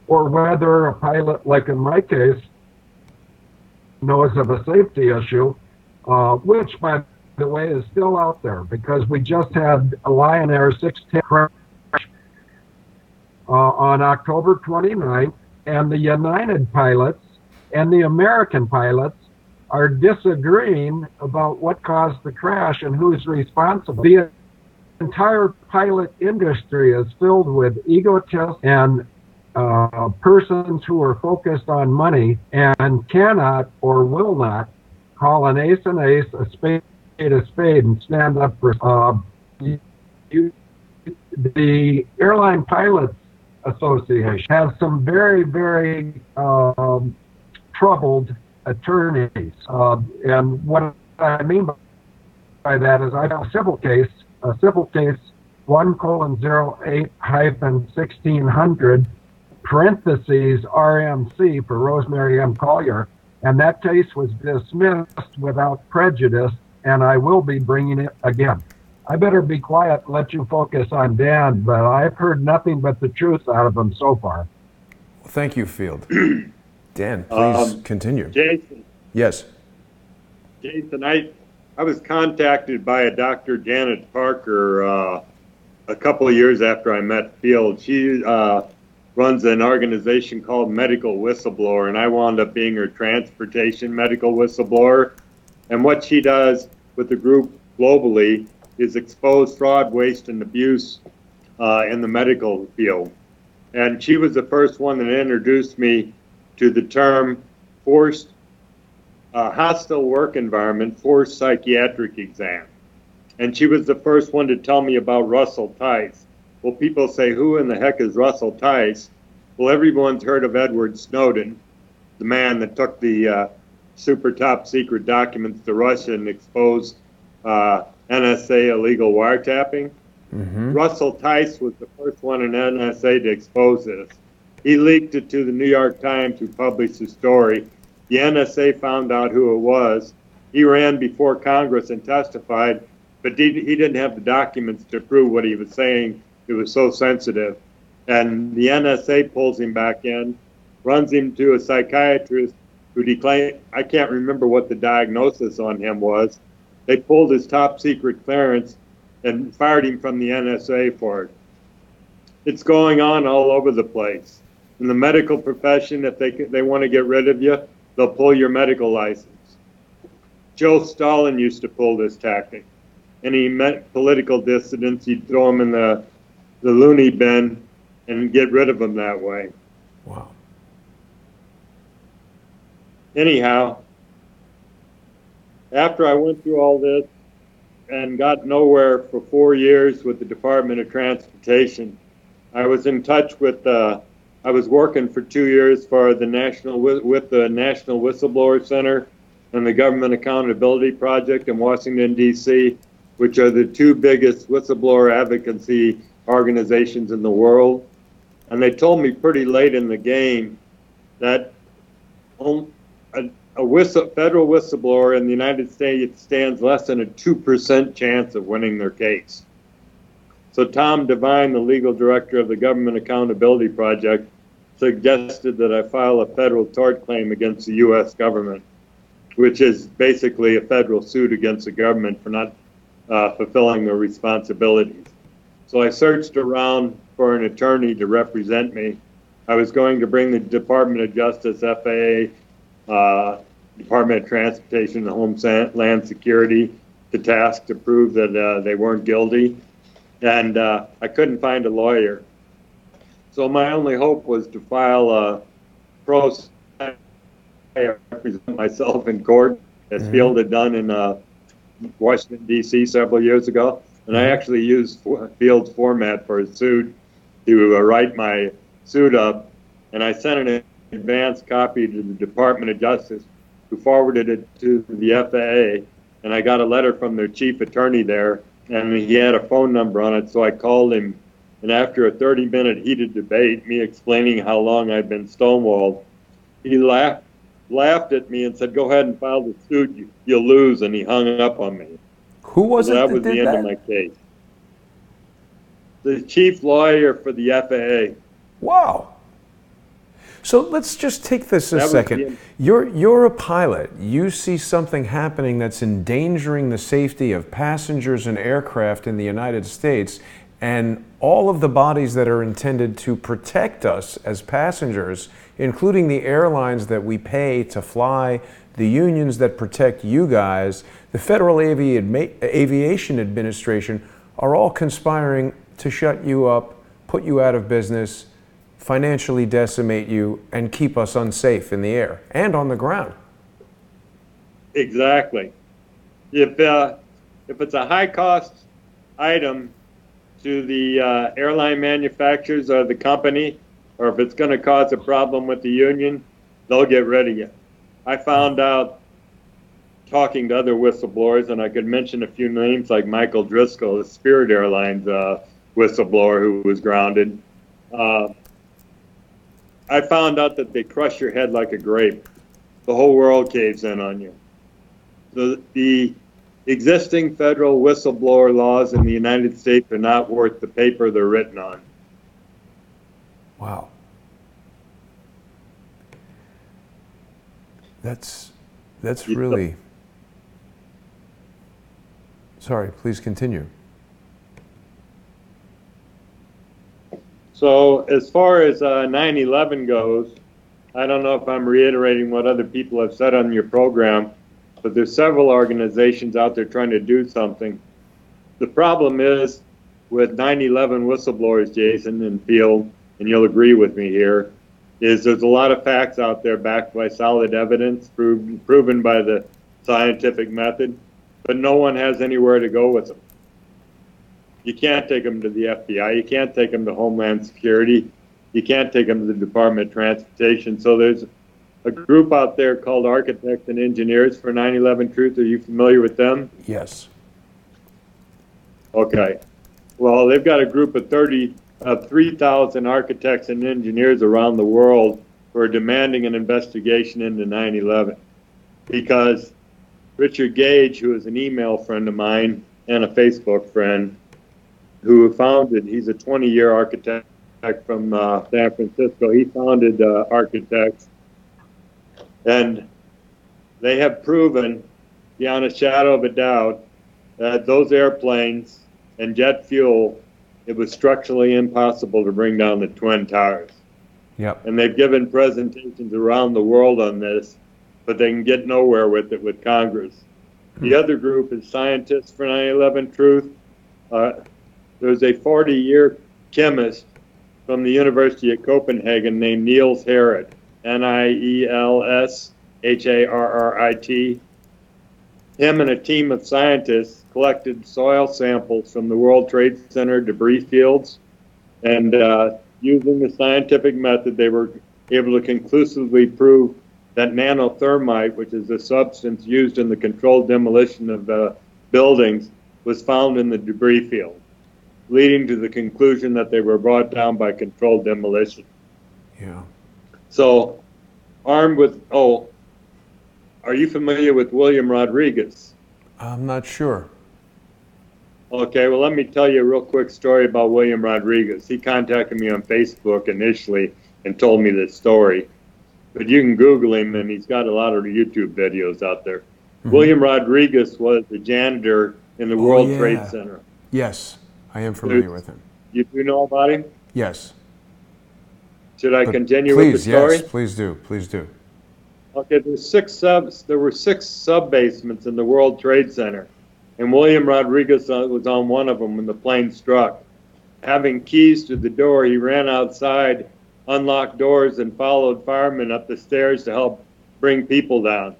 or whether a pilot, like in my case, knows of a safety issue, which, by the way, is still out there because we just had a Lion Air 610 crash on October 29th, and the United pilots and the American pilots are disagreeing about what caused the crash and who's responsible. The entire pilot industry is filled with egotists and persons who are focused on money and cannot or will not call an ace an ace, a spade a spade, and stand up for the Airline Pilots Association has some very, very troubled attorneys. And what I mean by that is I have a civil case 1:08-1600 parentheses RMC for Rosemary M. Collier, and that case was dismissed without prejudice, and I will be bringing it again. I better be quiet and let you focus on Dan, but I've heard nothing but the truth out of him so far. Thank you, Field. Dan, please continue. Jason. Yes. Jason, I was contacted by a Dr. Janet Parker a couple of years after I met Field. She runs an organization called Medical Whistleblower, and I wound up being her transportation medical whistleblower. And what she does with the group globally is expose fraud, waste, and abuse in the medical field. And she was the first one that introduced me to the term forced hostile work environment, forced psychiatric exam. And she was the first one to tell me about Russell Tice. Well, people say, who in the heck is Russell Tice? Well, everyone's heard of Edward Snowden, the man that took the super top secret documents to Russia and exposed NSA illegal wiretapping. Mm-hmm. Russell Tice was the first one in NSA to expose this. He leaked it to the New York Times, who published the story. The NSA found out who it was. He ran before Congress and testified, but he didn't have the documents to prove what he was saying. It was so sensitive. And the NSA pulls him back in, runs him to a psychiatrist who declared, I can't remember what the diagnosis on him was. They pulled his top secret clearance, and fired him from the NSA for it. It's going on all over the place. In the medical profession, if they want to get rid of you, they'll pull your medical license. Joe Stalin used to pull this tactic. Any political dissidents, he'd throw them in the loony bin and get rid of them that way. Wow. Anyhow, after I went through all this and got nowhere for 4 years with the Department of Transportation, I was in touch with, I was working for 2 years for the National Whistleblower Center and the Government Accountability Project in Washington, D.C., which are the two biggest whistleblower advocacy organizations in the world. And they told me pretty late in the game that a federal whistleblower in the United States stands less than a 2% chance of winning their case. So Tom Devine, the legal director of the Government Accountability Project, suggested that I file a federal tort claim against the U.S. government, which is basically a federal suit against the government for not fulfilling their responsibilities. So I searched around for an attorney to represent me. I was going to bring the Department of Justice, FAA, Department of Transportation, and Homeland Security to task to prove that they weren't guilty. And I couldn't find a lawyer. So my only hope was to file a pro se, represent myself in court, as Field had done in Washington, D.C. several years ago. And I actually used Field's format for a suit to write my suit up. And I sent an advanced copy to the Department of Justice, who forwarded it to the FAA. And I got a letter from their chief attorney there, and he had a phone number on it. So I called him. And after a 30-minute heated debate, me explaining how long I'd been stonewalled, he laughed at me and said, "Go ahead and file the suit. You'll lose." And he hung up on me. Who was So it that that was did the end that? of my case. The chief lawyer for the FAA. Wow. So let's just take this a second. You're a pilot. You see something happening that's endangering the safety of passengers and aircraft in the United States, and all of the bodies that are intended to protect us as passengers, including the airlines that we pay to fly, the unions that protect you guys, the Federal Aviation Administration, are all conspiring to shut you up, put you out of business, financially decimate you, and keep us unsafe in the air and on the ground. Exactly. If it's a high-cost item to the airline manufacturers or the company, or if it's going to cause a problem with the union, they'll get rid of you. I found out, talking to other whistleblowers, and I could mention a few names like Michael Driscoll, the Spirit Airlines whistleblower who was grounded. I found out that they crush your head like a grape. The whole world caves in on you. The existing federal whistleblower laws in the United States are not worth the paper they're written on. Wow. That's really... Sorry, please continue. So as far as 9/11 goes, I don't know if I'm reiterating what other people have said on your program, but there's several organizations out there trying to do something. The problem is with 9/11 whistleblowers, Jason and Field, and you'll agree with me here, is there's a lot of facts out there backed by solid evidence, proven by the scientific method, but no one has anywhere to go with them. You can't take them to the FBI. You can't take them to Homeland Security. You can't take them to the Department of Transportation. So there's a group out there called Architects and Engineers for 9/11 Truth. Are you familiar with them? Yes. Okay. Well, they've got a group of 3,000 architects and engineers around the world who are demanding an investigation into 9/11 because Richard Gage, who is an email friend of mine and a Facebook friend, he's a 20-year architect from San Francisco. He founded Architects, and they have proven beyond a shadow of a doubt that those airplanes and jet fuel, it was structurally impossible to bring down the Twin Towers. Yep. And they've given presentations around the world on this, but they can get nowhere with it with Congress. The other group is Scientists for 9/11 Truth. There's a 40-year chemist from the University of Copenhagen named Niels Harrit, Niels Harrit. Him and a team of scientists collected soil samples from the World Trade Center debris fields, and using the scientific method, they were able to conclusively prove that nanothermite, which is a substance used in the controlled demolition of buildings, was found in the debris field, leading to the conclusion that they were brought down by controlled demolition. Yeah. So, armed with, are you familiar with William Rodriguez? I'm not sure. Okay, well, let me tell you a real quick story about William Rodriguez. He contacted me on Facebook initially and told me this story. But you can Google him, and he's got a lot of YouTube videos out there. Mm-hmm. William Rodriguez was the janitor in the World Trade Center. Yes, I am familiar with him. You do know about him? Yes. Should I continue with the story? Yes, please do. Please do. Okay, there were six sub-basements in the World Trade Center, and William Rodriguez was on one of them when the plane struck. Having keys to the door, he ran outside, unlocked doors, and followed firemen up the stairs to help bring people down.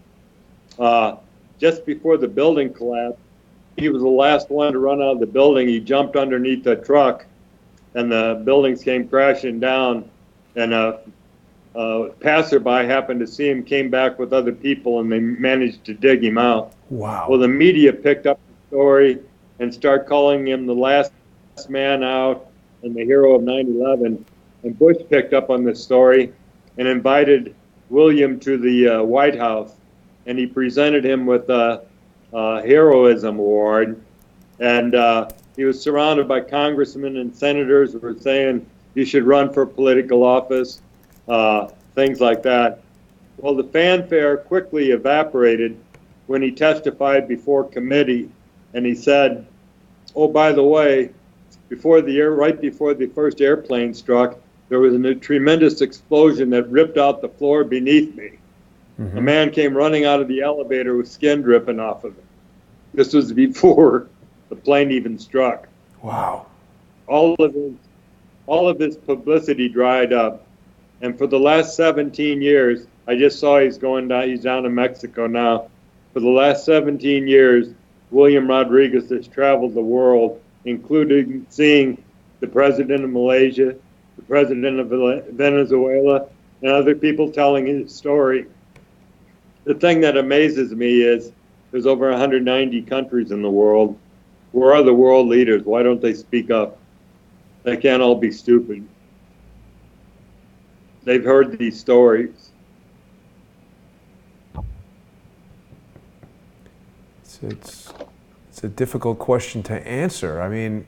Just before the building collapsed, he was the last one to run out of the building. He jumped underneath the truck, and the buildings came crashing down, and a passerby happened to see him, came back with other people, and they managed to dig him out. Wow. Well, the media picked up the story and started calling him the last man out and the hero of 9/11. And Bush picked up on this story and invited William to the White House, and he presented him with a heroism award. And he was surrounded by congressmen and senators who were saying you should run for political office, things like that. Well, the fanfare quickly evaporated when he testified before committee, and he said, "Oh, by the way, right before the first airplane struck, there was a tremendous explosion that ripped out the floor beneath me. Mm-hmm. A man came running out of the elevator with skin dripping off of him." This was before the plane even struck. Wow. All of his publicity dried up. And for the last 17 years, I just saw he's down in Mexico now. For the last 17 years, William Rodriguez has traveled the world, including seeing the president of Malaysia, the president of Venezuela, and other people telling his story. The thing that amazes me is there's over 190 countries in the world. Where are the world leaders? Why don't they speak up? They can't all be stupid. They've heard these stories. It's a difficult question to answer. I mean,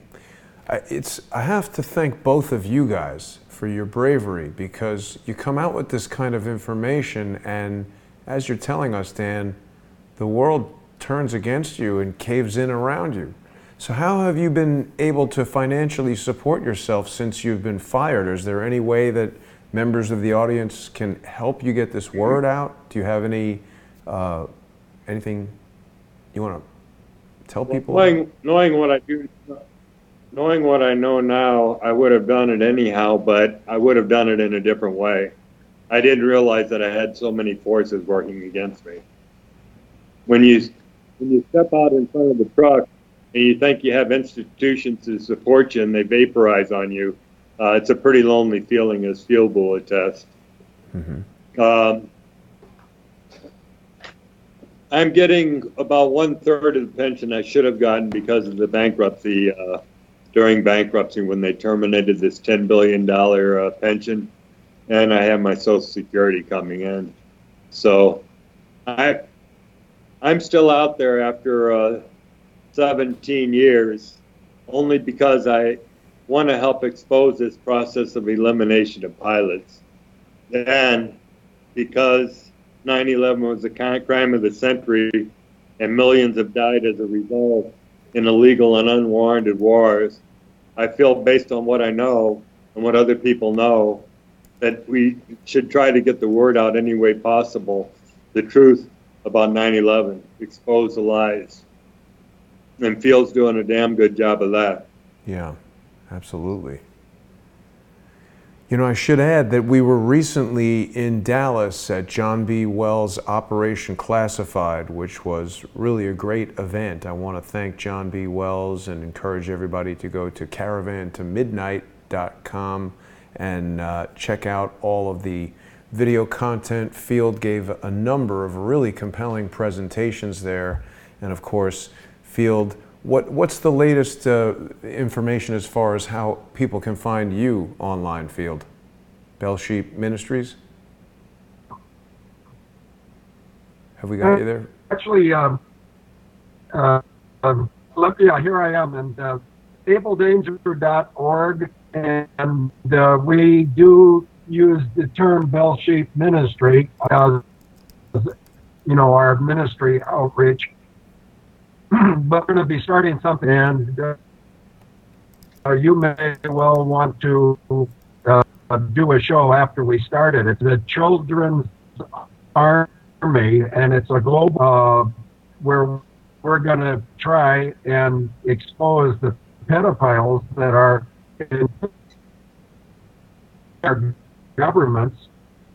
I have to thank both of you guys for your bravery, because you come out with this kind of information, and as you're telling us, Dan, the world turns against you and caves in around you. So how have you been able to financially support yourself since you've been fired? Is there any way that members of the audience can help you get this word out? Do you have anything you want to tell people? Knowing what I do, knowing what I know now, I would have done it anyhow, but I would have done it in a different way. I didn't realize that I had so many forces working against me. When you step out in front of the truck and you think you have institutions to support you and they vaporize on you, it's a pretty lonely feeling, as Field will attest. Mm-hmm. I'm getting about 1/3 of the pension I should have gotten because of the bankruptcy, during bankruptcy when they terminated this $10 billion pension, and I have my Social Security coming in. So I'm still out there after 17 years, only because I want to help expose this process of elimination of pilots. And because 9/11 was a crime of the century and millions have died as a result, in illegal and unwarranted wars. I feel, based on what I know and what other people know, that we should try to get the word out any way possible, the truth about 9/11, expose the lies. And Field's doing a damn good job of that. Yeah, absolutely. You know, I should add that we were recently in Dallas at John B. Wells' Operation Classified, which was really a great event. I want to thank John B. Wells and encourage everybody to go to caravantomidnight.com and check out all of the video content. Field gave a number of really compelling presentations there. And of course, Field, what's the latest information as far as how people can find you online, Field? Bell Sheep Ministries? Have we got you there? Actually, look, yeah, here I am, and abledanger.org, and we do use the term Bell Sheep Ministry as, you know, our ministry outreach. But we're going to be starting something, and you may well want to do a show after we start it. It's the Children's Army, and it's a global where we're going to try and expose the pedophiles that are in our governments,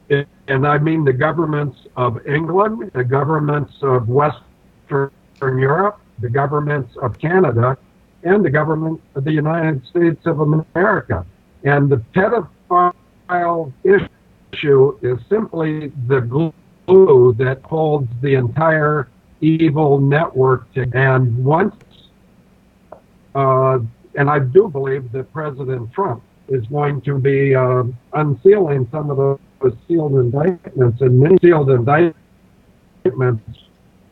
and I mean the governments of England, the governments of Western Europe, the governments of Canada, and the government of the United States of America. And the pedophile issue is simply the glue that holds the entire evil network together. And once, and I do believe that President Trump is going to be unsealing some of those sealed indictments, and many sealed indictments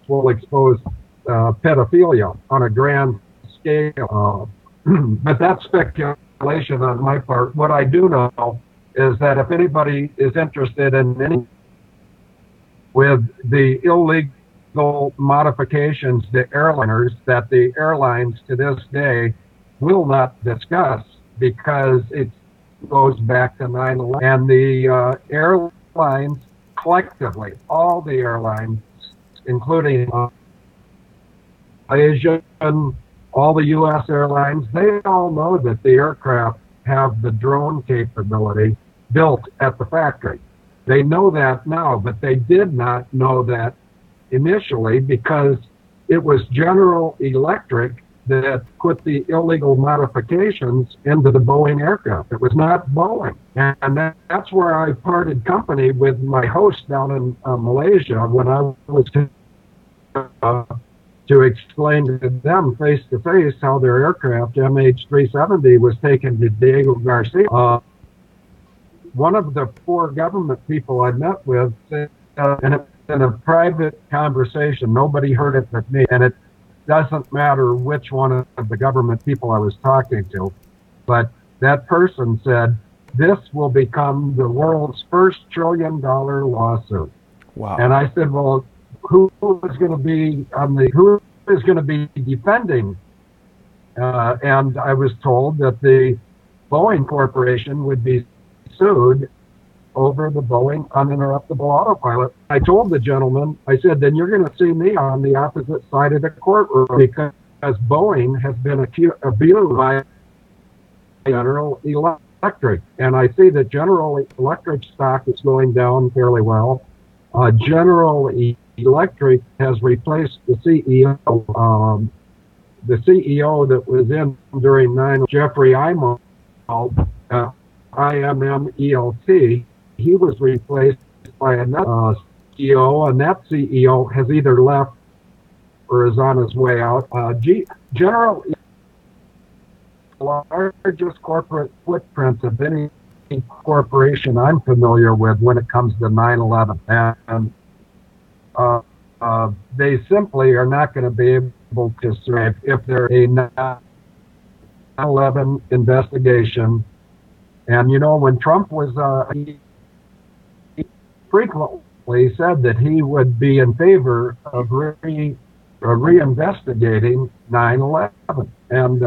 will expose pedophilia on a grand scale. But that's speculation on my part. What I do know is that if anybody is interested in any with the illegal modifications to airliners that the airlines to this day will not discuss, because it goes back to 9/11, and the airlines collectively, all the airlines, including Asia and all the U.S. airlines, they all know that the aircraft have the drone capability built at the factory. They know that now, but they did not know that initially, because it was General Electric that put the illegal modifications into the Boeing aircraft. It was not Boeing. And that's where I parted company with my host down in Malaysia when I was to explain to them face to face how their aircraft MH370 was taken to Diego Garcia. One of the 4 government people I met with said, and it's in a private conversation, nobody heard it but me, and it doesn't matter which one of the government people I was talking to, but that person said, this will become the world's first $1 trillion lawsuit. Wow. And I said, well, who is going to be defending? And I was told that the Boeing Corporation would be sued over the Boeing uninterruptible autopilot. I told the gentleman, I said, then you're going to see me on the opposite side of the courtroom, because Boeing has been abused by General Electric. And I see that General Electric stock is going down fairly well. General Electric has replaced the CEO. The CEO that was in during 9/11, Jeffrey Immelt, IMMELT, he was replaced by another CEO, and that CEO has either left or is on his way out. General, largest corporate footprints of any corporation I'm familiar with when it comes to 9/11, and they simply are not going to be able to survive if there's a 9/11 investigation. And you know, when Trump was, he frequently said that he would be in favor of reinvestigating 9/11. And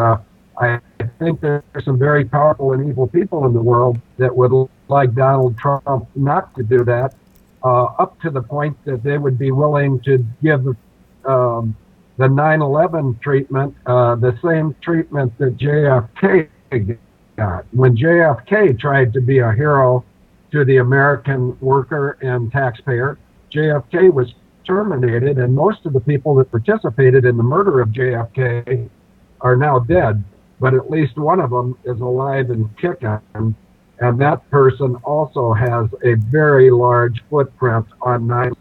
I think there's some very powerful and evil people in the world that would like Donald Trump not to do that, up to the point that they would be willing to give the 9/11 treatment the same treatment that JFK got. When JFK tried to be a hero to the American worker and taxpayer, JFK was terminated, and most of the people that participated in the murder of JFK are now dead, but at least one of them is alive and kicking, and that person also has a very large footprint on 9.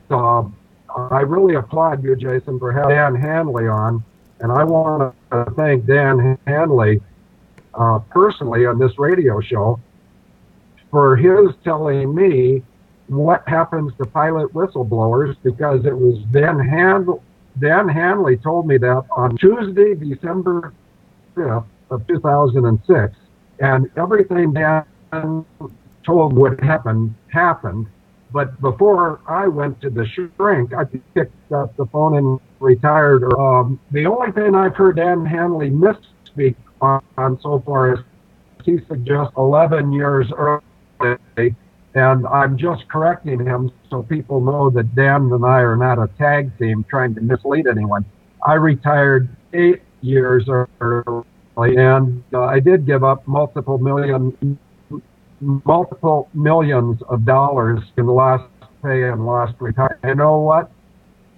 So I really applaud you, Jason, for having Dan Hanley on, and I want to thank Dan Hanley personally on this radio show for his telling me what happens to pilot whistleblowers, because it was Dan Hanley told me that on Tuesday, December 5th of 2006, and everything Dan told would happen happened. But before I went to the shrink, I picked up the phone and retired. The only thing I've heard Dan Hanley misspeak on so far is he suggests 11 years early, and I'm just correcting him so people know that Dan and I are not a tag team trying to mislead anyone. I retired 8 years early, and I did give up multiple millions of dollars in lost pay and lost retirement. You know what?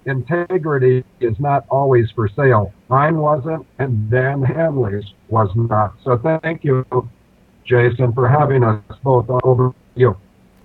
Integrity is not always for sale. Mine wasn't, and Dan Hanley's was not. So thank you, Jason, for having us both over you.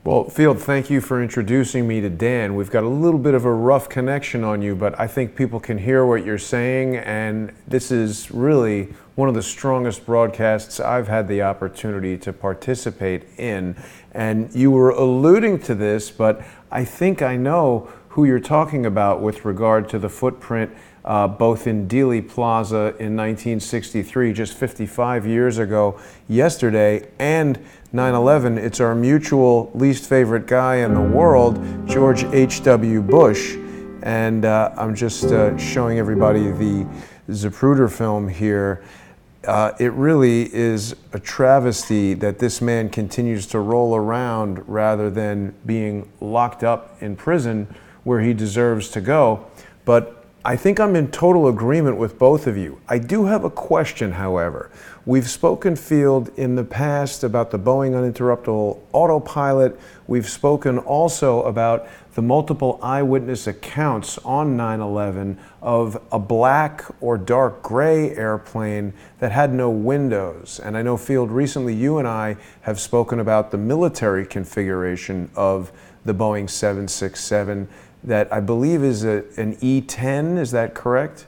Well, Field, thank you for introducing me to Dan. We've got a little bit of a rough connection on you, but I think people can hear what you're saying, and this is really one of the strongest broadcasts I've had the opportunity to participate in. And you were alluding to this, but I think I know who you're talking about with regard to the footprint both in Dealey Plaza in 1963, just 55 years ago yesterday, and 9/11. It's our mutual least favorite guy in the world, George H.W. Bush. And I'm just showing everybody the Zapruder film here. It really is a travesty that this man continues to roll around rather than being locked up in prison where he deserves to go. But I think I'm in total agreement with both of you. I do have a question, however. We've spoken, Field, in the past about the Boeing uninterruptible autopilot. We've spoken also about the multiple eyewitness accounts on 9/11 of a black or dark gray airplane that had no windows. And I know, Field, recently you and I have spoken about the military configuration of the Boeing 767 that I believe is an E-10, is that correct?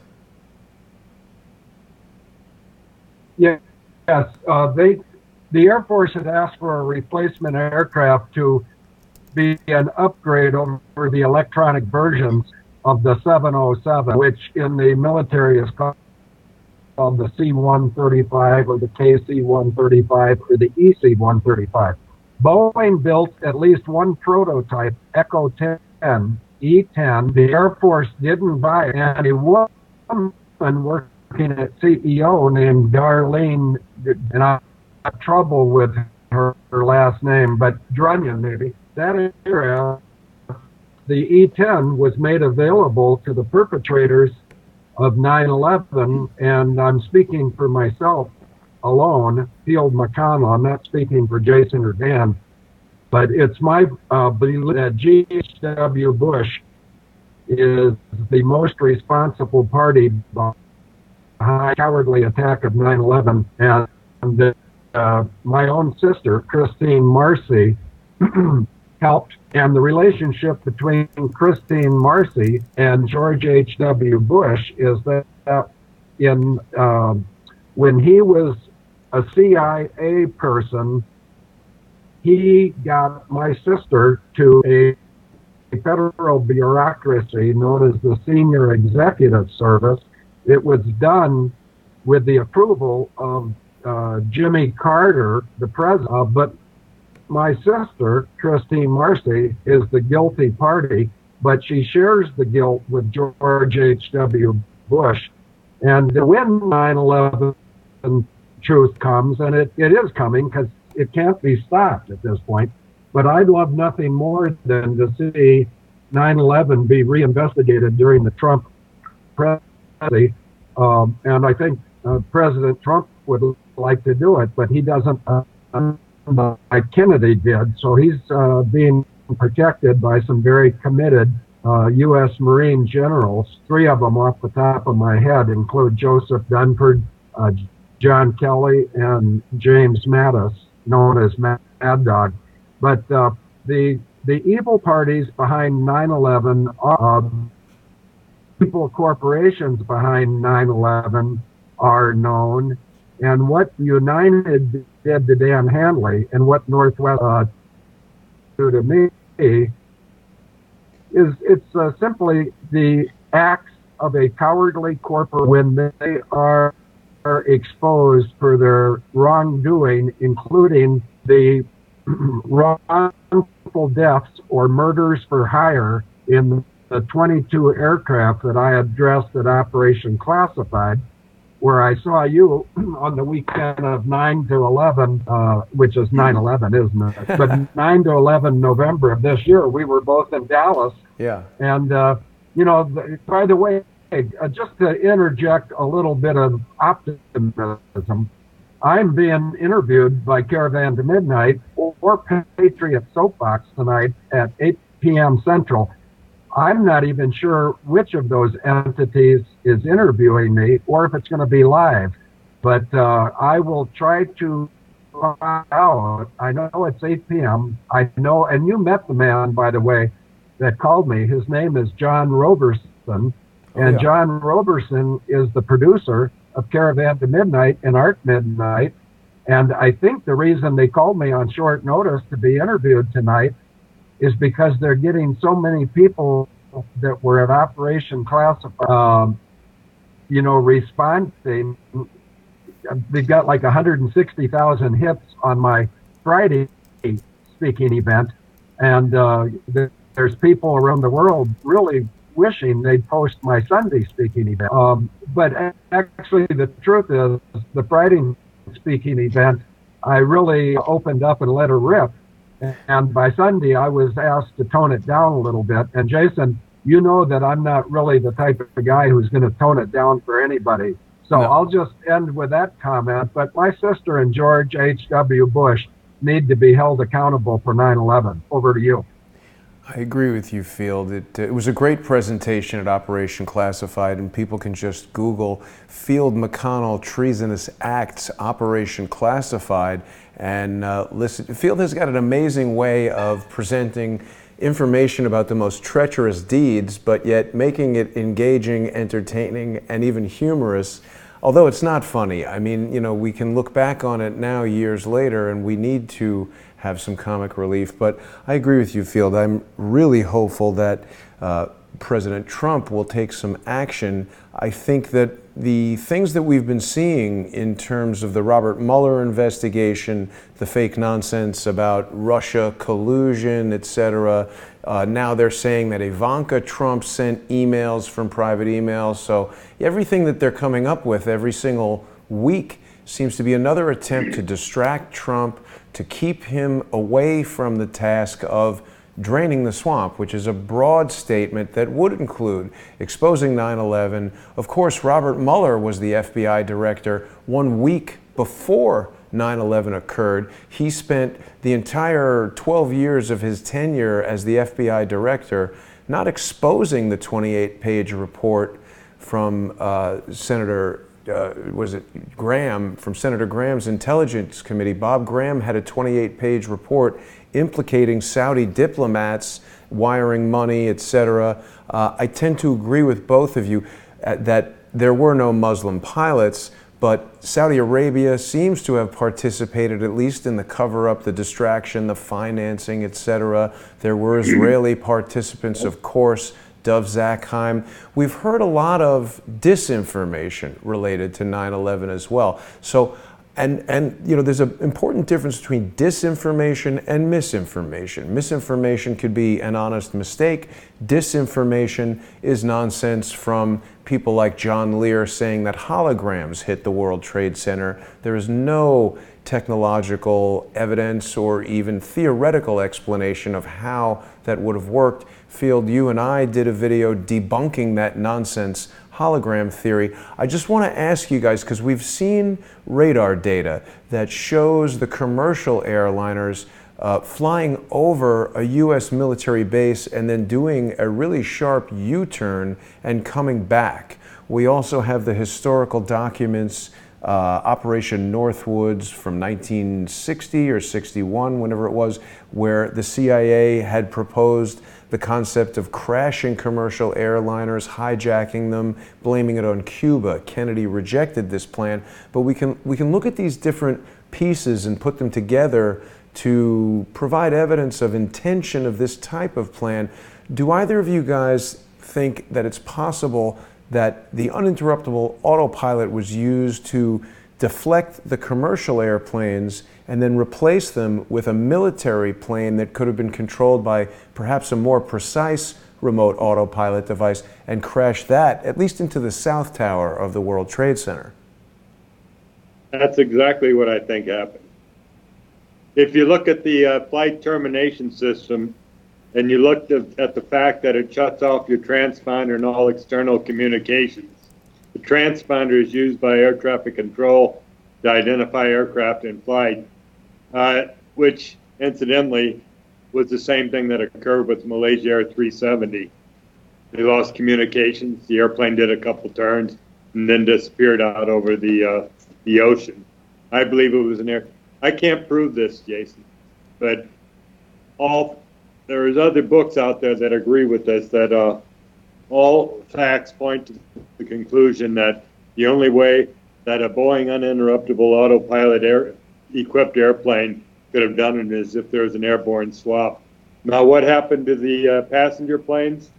Yes. The Air Force had asked for a replacement aircraft to be an upgrade over the electronic versions of the 707, which in the military is called the C-135 or the KC-135 or the EC-135. Boeing built at least one prototype, Echo 10, E-10. The Air Force didn't buy it, and a woman working at CEO named Darlene, and I have trouble with her last name, but Drunion maybe. That era, the E-10 was made available to the perpetrators of 9/11, and I'm speaking for myself alone, Field McConnell. I'm not speaking for Jason or Dan. But it's my belief that G.H.W. Bush is the most responsible party behind the cowardly attack of 9/11. And my own sister, Christine Marcy, helped. And the relationship between Christine Marcy and George H.W. Bush is that when he was a CIA person, he got my sister to a federal bureaucracy known as the Senior Executive Service. It was done with the approval of Jimmy Carter, the president, but my sister, Christine Marcy, is the guilty party, but she shares the guilt with George H.W. Bush. And when 9/11 truth comes, and it is coming because it can't be stopped at this point, but I'd love nothing more than to see 9/11 be reinvestigated during the Trump presidency. And I think President Trump would like to do it, but he doesn't like Kennedy did. So he's being protected by some very committed U.S. Marine generals. 3 of them off the top of my head include Joseph Dunford, John Kelly, and James Mattis, known as Mad Dog. But the evil parties behind 9/11 are people, corporations behind 9/11 are known, and what United did to Dan Hanley and what Northwest did to me is simply the acts of a cowardly corporate when they are exposed for their wrongdoing, including the wrongful deaths or murders for hire in the 22 aircraft that I addressed at Operation Classified, where I saw you on the weekend of 9 to 11, which is 9/11, isn't it? But 9 to 11 November of this year, we were both in Dallas. Yeah. And, by the way, just to interject a little bit of optimism, I'm being interviewed by Caravan to Midnight or Patriot Soapbox tonight at 8 p.m. Central. I'm not even sure which of those entities is interviewing me or if it's going to be live, but I will try to find out. I know it's 8 p.m. I know, and you met the man, by the way, that called me. His name is John Roberson, and John Roberson is the producer of Caravan to Midnight and Art Midnight. And I think the reason they called me on short notice to be interviewed tonight is because they're getting so many people that were at Operation Classified, responding. They've got like 160,000 hits on my Friday speaking event, and there's people around the world really wishing they'd post my Sunday speaking event. But actually, the truth is, the Friday speaking event, I really opened up and let her rip. And by Sunday, I was asked to tone it down a little bit. And Jason, you know that I'm not really the type of guy who's going to tone it down for anybody. So no. I'll just end with that comment. But my sister and George H.W. Bush need to be held accountable for 9/11. Over to you. I agree with you, Field. It was a great presentation at Operation Classified, and people can just Google Field McConnell Treasonous Acts Operation Classified and listen. Field has got an amazing way of presenting information about the most treacherous deeds, but yet making it engaging, entertaining, and even humorous. Although it's not funny. I mean, we can look back on it now years later, and we need to have some comic relief. But I agree with you, Field. I'm really hopeful that President Trump will take some action. I think that the things that we've been seeing in terms of the Robert Mueller investigation, the fake nonsense about Russia collusion, etc. Now they're saying that Ivanka Trump sent emails from private emails. So everything that they're coming up with every single week seems to be another attempt to distract Trump, to keep him away from the task of draining the swamp, which is a broad statement that would include exposing 9/11. Of course, Robert Mueller was the FBI director 1 week before 9/11 occurred. He spent the entire 12 years of his tenure as the FBI director not exposing the 28-page report from Senator Graham, from Senator Graham's Intelligence Committee. Bob Graham had a 28-page report implicating Saudi diplomats, wiring money, etc. I tend to agree with both of you that there were no Muslim pilots, but Saudi Arabia seems to have participated, at least in the cover-up, the distraction, the financing, etc. There were Israeli participants, of course, Dov Zakheim. We've heard a lot of disinformation related to 9/11 as well. So And you know, there's an important difference between disinformation and misinformation. Misinformation could be an honest mistake. Disinformation is nonsense from people like John Lear saying that holograms hit the World Trade Center. There is no technological evidence or even theoretical explanation of how that would have worked. Field, you and I did a video debunking that nonsense hologram theory. I just want to ask you guys, because we've seen radar data that shows the commercial airliners flying over a U.S. military base and then doing a really sharp U-turn and coming back. We also have the historical documents, Operation Northwoods from 1960 or 61, whenever it was, where the CIA had proposed the concept of crashing commercial airliners, hijacking them, blaming it on Cuba. Kennedy rejected this plan, but we can look at these different pieces and put them together to provide evidence of intention of this type of plan. Do either of you guys think that it's possible that the uninterruptible autopilot was used to deflect the commercial airplanes and then replace them with a military plane that could have been controlled by perhaps a more precise remote autopilot device and crash that, at least into the South Tower of the World Trade Center? That's exactly what I think happened. If you look at the flight termination system and you look at the fact that it shuts off your transponder and all external communications, the transponder is used by air traffic control to identify aircraft in flight, which incidentally was the same thing that occurred with Malaysia Air 370. They lost communications, the airplane did a couple turns, and then disappeared out over the ocean. I believe it was an air. I can't prove this, Jason, but there's other books out there that agree with this, that all facts point to the conclusion that the only way that a Boeing uninterruptible autopilot equipped airplane could have done it is if there was an airborne swap. Now, what happened to the passenger planes?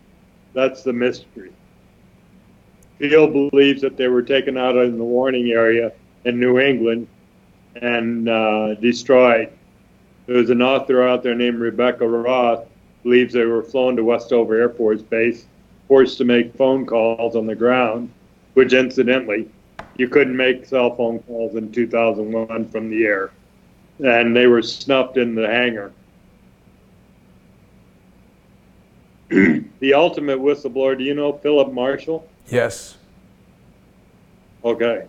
That's the mystery. Field believes that they were taken out in the warning area in New England and destroyed. There's an author out there named Rebecca Roth, believes they were flown to Westover Air Force Base, forced to make phone calls on the ground, which incidentally, you couldn't make cell phone calls in 2001 from the air. And they were snuffed in the hangar. The ultimate whistleblower, do you know Philip Marshall? Yes. Okay.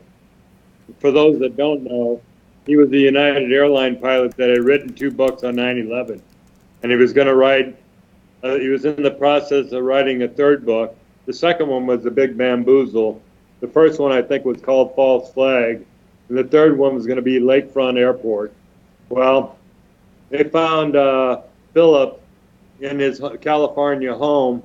For those that don't know, he was the United Airlines pilot that had written 2 books on 9/11. And he was going to write, he was in the process of writing a 3rd book. The second one was The Big Bamboozle. The first one, I think, was called False Flag. And the 3rd one was going to be Lakefront Airport. Well, they found Philip in his California home.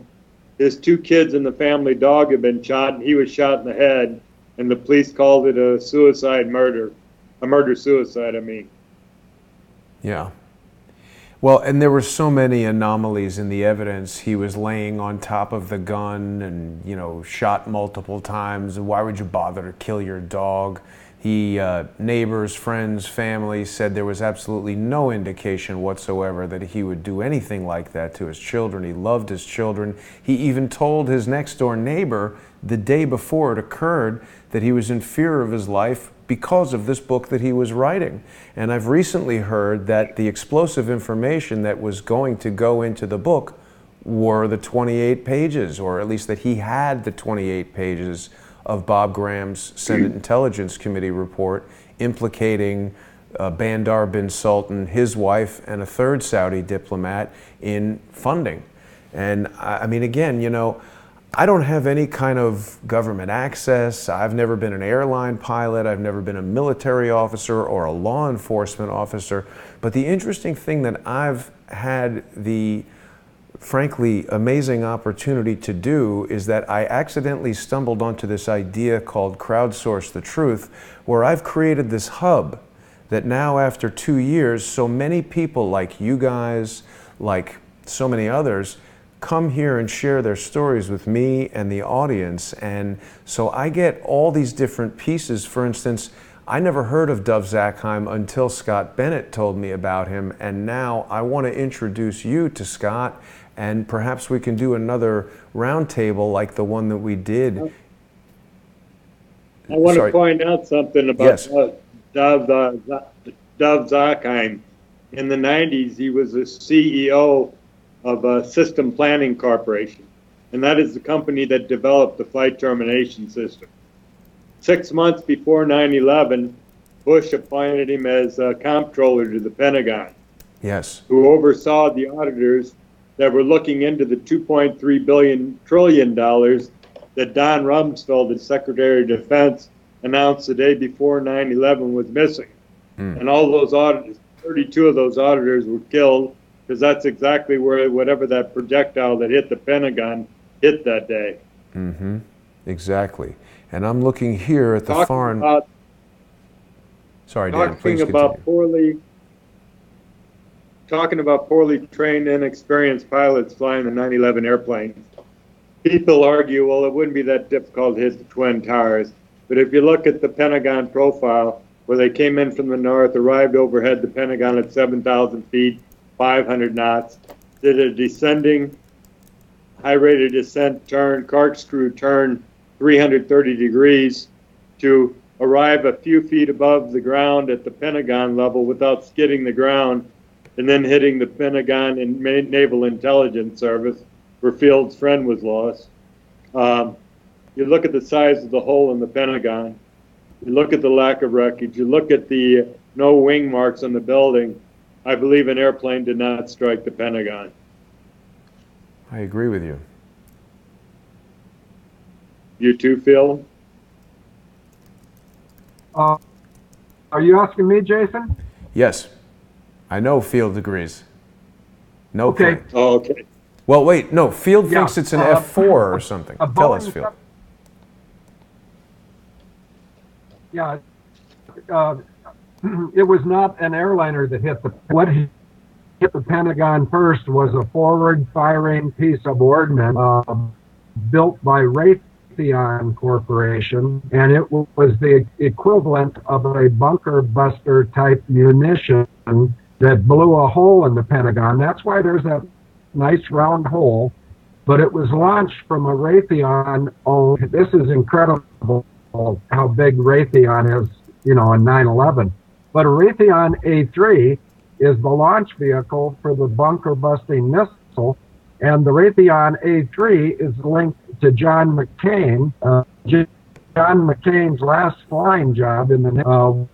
His 2 kids and the family dog had been shot, and he was shot in the head. And the police called it a suicide murder. A murder-suicide, I mean. Yeah. Well, and there were so many anomalies in the evidence. He was laying on top of the gun and, you know, shot multiple times. Why would you bother to kill your dog? Neighbors, friends, family said there was absolutely no indication whatsoever that he would do anything like that to his children. He loved his children. He even told his next door neighbor the day before it occurred that he was in fear of his life because of this book that he was writing. And I've recently heard that the explosive information that was going to go into the book were the 28 pages, or at least that he had the 28 pages of Bob Graham's Senate Intelligence Committee report implicating Bandar bin Sultan, his wife, and a 3rd Saudi diplomat in funding. And I mean, again, you know, I don't have any kind of government access. I've never been an airline pilot. I've never been a military officer or a law enforcement officer. But the interesting thing that I've had the frankly amazing opportunity to do is that I accidentally stumbled onto this idea called Crowdsource the Truth, where I've created this hub that now, after 2 years, so many people like you guys, like so many others, come here and share their stories with me and the audience. And so I get all these different pieces. For instance, I never heard of Dov Zakheim until Scott Bennett told me about him, and now I want to introduce you to Scott, and perhaps we can do another roundtable like the one that we did. I want to point out something about yes. Dov Zakheim. In the 90s, he was the CEO of a System Planning Corporation, and that is the company that developed the flight termination system. 6 months before 9/11, Bush appointed him as comptroller to the Pentagon. Yes. Who oversaw the auditors that were looking into the $2.3 trillion that Don Rumsfeld, as Secretary of Defense, announced the day before 9/11 was missing. And all those auditors, 32 of those auditors were killed, because that's exactly where whatever that projectile that hit the Pentagon hit that day. Mm-hmm. Exactly. And I'm looking here at the foreign... Sorry, Dan, please continue. Talking about poorly trained, inexperienced pilots flying the 9/11 airplanes. People argue, well, it wouldn't be that difficult to hit the Twin Towers. But if you look at the Pentagon profile, where they came in from the north, arrived overhead the Pentagon at 7,000 feet, 500 knots, did a descending, high rate of descent turn, corkscrew turn, 330 degrees to arrive a few feet above the ground at the Pentagon level without skidding the ground, and then hitting the Pentagon and Naval Intelligence Service, where Field's friend was lost. You look at the size of the hole in the Pentagon. You look at the lack of wreckage. You look at the no wing marks on the building. I believe an airplane did not strike the Pentagon. I agree with you. You too, Phil? Are you asking me, Jason? Yes. I know Field agrees. No okay. plane. Oh, okay. Well, wait, no. Field thinks it's an F4 or something. Tell us, Field. Yeah. It was not an airliner that hit the... What hit the Pentagon first was a forward-firing piece of ordnance built by Raytheon Corporation, and it was the equivalent of a bunker buster type munition that blew a hole in the Pentagon. That's why there's that nice round hole, but it was launched from a Raytheon owned. This is incredible how big Raytheon is, you know, in 9/11. But a Raytheon A3 is the launch vehicle for the bunker busting missile, and the Raytheon A3 is linked to John McCain. John McCain's last flying job in the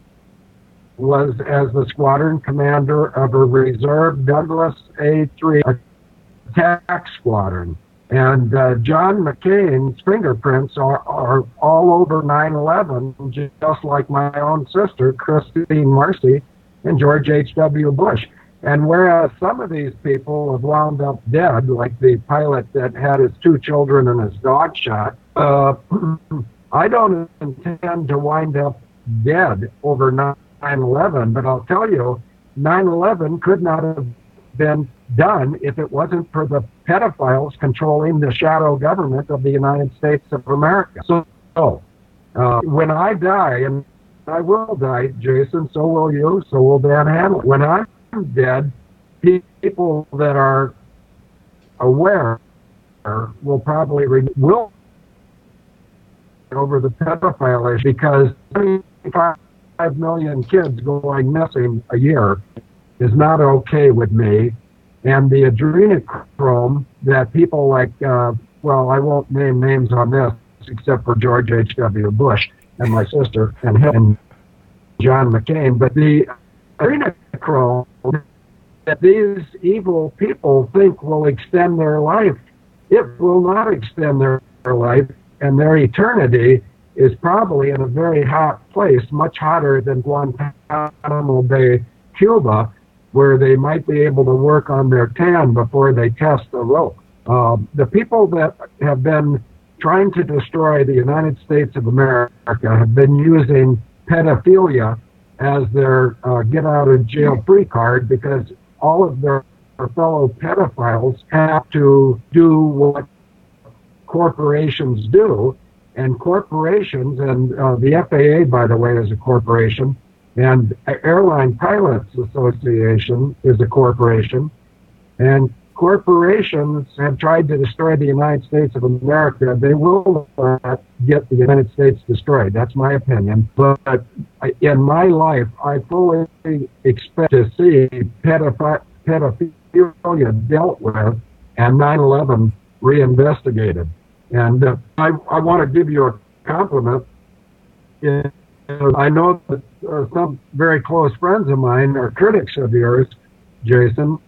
was as the squadron commander of a reserve Douglas A3 attack squadron. And John McCain's fingerprints are all over 9/11, just like my own sister, Christine Marcy, and George H.W. Bush. And whereas some of these people have wound up dead, like the pilot that had his 2 children and his dog shot, I don't intend to wind up dead over 9/11, but I'll tell you, 9/11 could not have been done if it wasn't for the pedophiles controlling the shadow government of the United States of America. So when I die, and I will die, Jason, so will you, so will Dan Hanley. When I'm dead, people that are aware will probably will over the pedophile issue, because 25 million kids going missing a year is not okay with me. And the adrenochrome that people like, well, I won't name names on this except for George H.W. Bush and my sister and him and John McCain, but the adrenochrome that these evil people think will extend their life, it will not extend their life, and their eternity is probably in a very hot place, much hotter than Guantanamo Bay, Cuba, where they might be able to work on their tan before they test the rope. The people that have been trying to destroy the United States of America have been using pedophilia as their get-out-of-jail-free card, because all of their fellow pedophiles have to do what corporations do, and corporations, and the FAA, by the way, is a corporation, and Airline Pilots Association is a corporation, and corporations have tried to destroy the United States of America. They will not get the United States destroyed. That's my opinion. But in my life, I fully expect to see pedophilia dealt with and 9/11 reinvestigated. And I want to give you a compliment. I know that some very close friends of mine are critics of yours, Jason,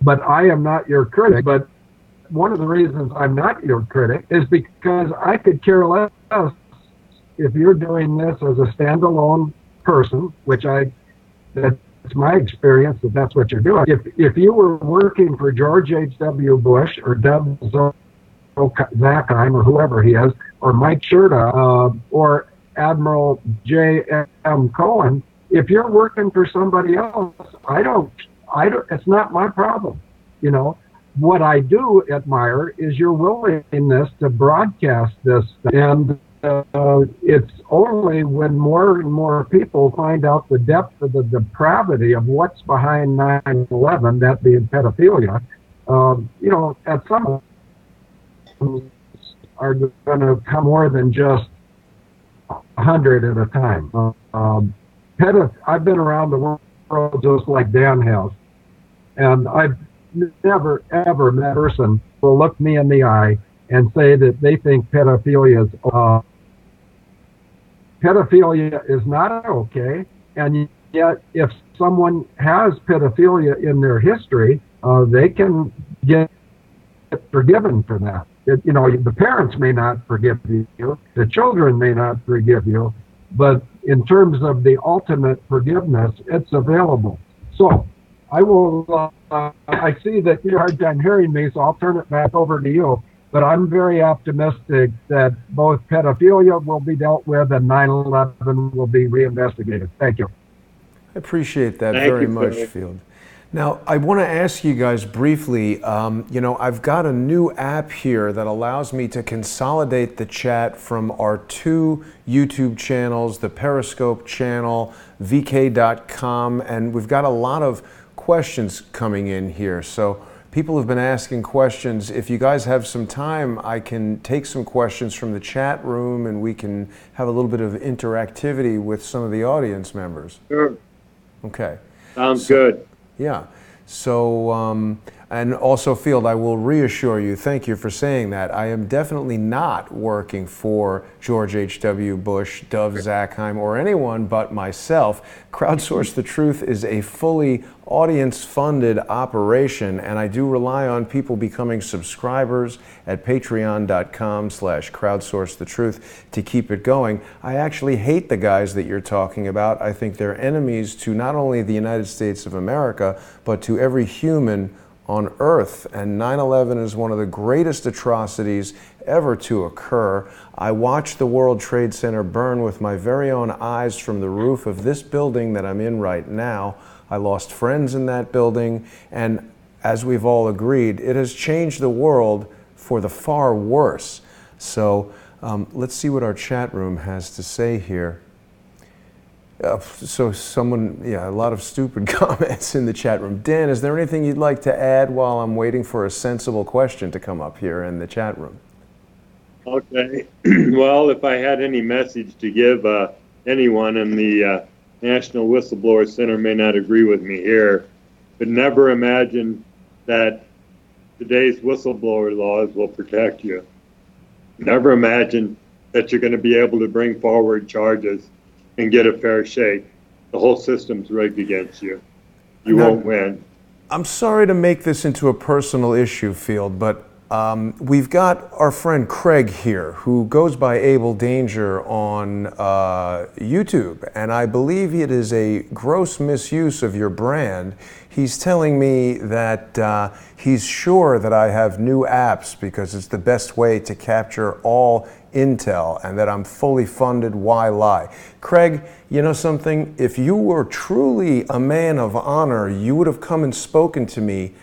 but I am not your critic. But one of the reasons I'm not your critic is because I could care less if you're doing this as a standalone person, which that's my experience, that's what you're doing. If you were working for George H.W. Bush or Dov Zakheim or whoever he is, or Mike Sherta, or Admiral J.M. Cohen, if you're working for somebody else, I don't, it's not my problem. You know, what I do admire is your willingness to broadcast this, and it's only when more and more people find out the depth of the depravity of what's behind 9/11, that being pedophilia, you know, at some are going to come more than just 100 at a time. I've been around the world just like Dan has, and I've never ever met a person who will look me in the eye and say that they think pedophilia is not okay, and yet if someone has pedophilia in their history, they can get forgiven for that. You know, the parents may not forgive you, the children may not forgive you, but in terms of the ultimate forgiveness, it's available. So I will, I see that you have a hard time hearing me, so I'll turn it back over to you. But I'm very optimistic that both pedophilia will be dealt with and 9/11 will be reinvestigated. Thank you. I appreciate that very much, Field. Now, I want to ask you guys briefly, you know, I've got a new app here that allows me to consolidate the chat from our 2 YouTube channels, the Periscope channel, vk.com, and we've got a lot of questions coming in here. So people have been asking questions. If you guys have some time, I can take some questions from the chat room and we can have a little bit of interactivity with some of the audience members. Sure. Okay. Sounds good. Yeah. So, and also, Field, I will reassure you, thank you for saying that. I am definitely not working for George H.W. Bush, Dov Zakheim, or anyone but myself. Crowdsource the Truth is a fully audience-funded operation, and I do rely on people becoming subscribers at patreon.com/crowdsourcethetruth to keep it going. I actually hate the guys that you're talking about. I think they're enemies to not only the United States of America, but to every human on Earth, and 9/11 is one of the greatest atrocities ever to occur. I watched the World Trade Center burn with my very own eyes from the roof of this building that I'm in right now. I lost friends in that building, and as we've all agreed, it has changed the world for the far worse. So let's see what our chat room has to say here. So someone, yeah, a lot of stupid comments in the chat room. Dan, is there anything you'd like to add while I'm waiting for a sensible question to come up here in the chat room? Okay. Well, if I had any message to give anyone, and the National Whistleblower Center may not agree with me here, but never imagine that today's whistleblower laws will protect you. Never imagine that you're going to be able to bring forward charges and get a fair shake. The whole system's rigged against you. You won't win. I'm sorry to make this into a personal issue, Field, but we've got our friend Craig here, who goes by Able Danger on YouTube, and I believe it is a gross misuse of your brand. He's telling me that he's sure that I have new apps because it's the best way to capture all intel and that I'm fully funded. Why lie? Craig, you know something? If you were truly a man of honor, you would have come and spoken to me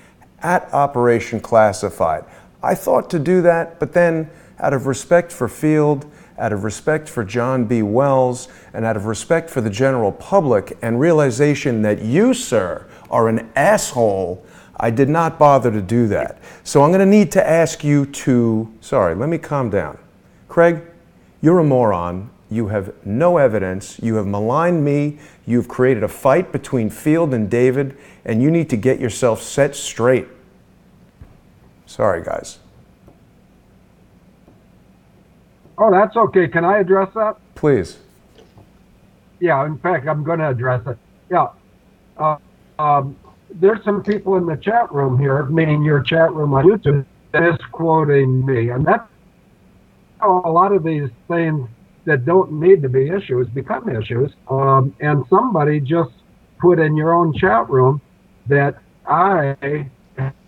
at Operation Classified. I thought to do that, but then out of respect for Field, out of respect for John B. Wells, and out of respect for the general public and realization that you, sir, are an asshole, I did not bother to do that. So I'm going to need to ask you to, sorry, let me calm down. Craig, you're a moron. You have no evidence. You have maligned me. You've created a fight between Field and David, and you need to get yourself set straight. Sorry, guys. Oh, that's okay. Can I address that? Please. Yeah, in fact, I'm going to address it. Yeah. There's some people in the chat room here, meaning your chat room on YouTube, misquoting me. And that's how a lot of these things that don't need to be issues become issues. And somebody just put in your own chat room that I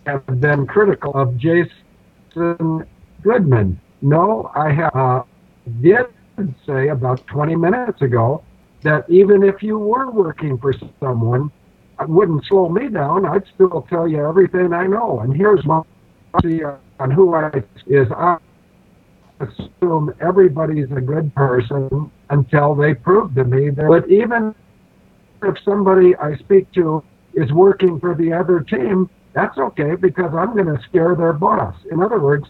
have been critical of Jason Goodman. No, I did say about 20 minutes ago that even if you were working for someone, it wouldn't slow me down. I'd still tell you everything I know. And here's my on who I assume everybody's a good person until they prove to me that. But even if somebody I speak to is working for the other team, that's okay, because I'm going to scare their boss. In other words,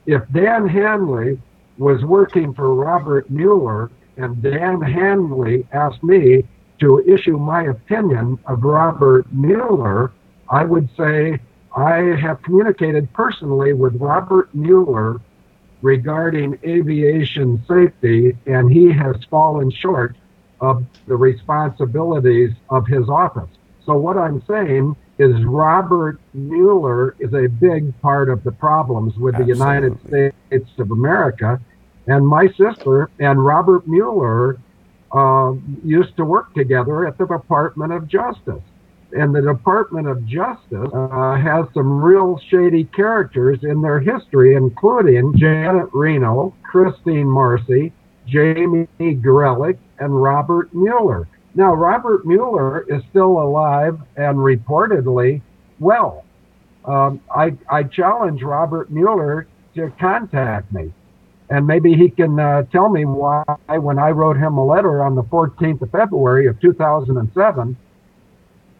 if Dan Hanley was working for Robert Mueller and Dan Hanley asked me to issue my opinion of Robert Mueller, I would say I have communicated personally with Robert Mueller regarding aviation safety, and he has fallen short of the responsibilities of his office. So what I'm saying is Robert Mueller is a big part of the problems with the United States of America. And my sister and Robert Mueller used to work together at the Department of Justice. And the Department of Justice has some real shady characters in their history, including Janet Reno, Christine Marcy, Jamie Grelick, and Robert Mueller. Now, Robert Mueller is still alive and reportedly well. I challenge Robert Mueller to contact me, and maybe he can tell me why, when I wrote him a letter on the 14th of February of 2007,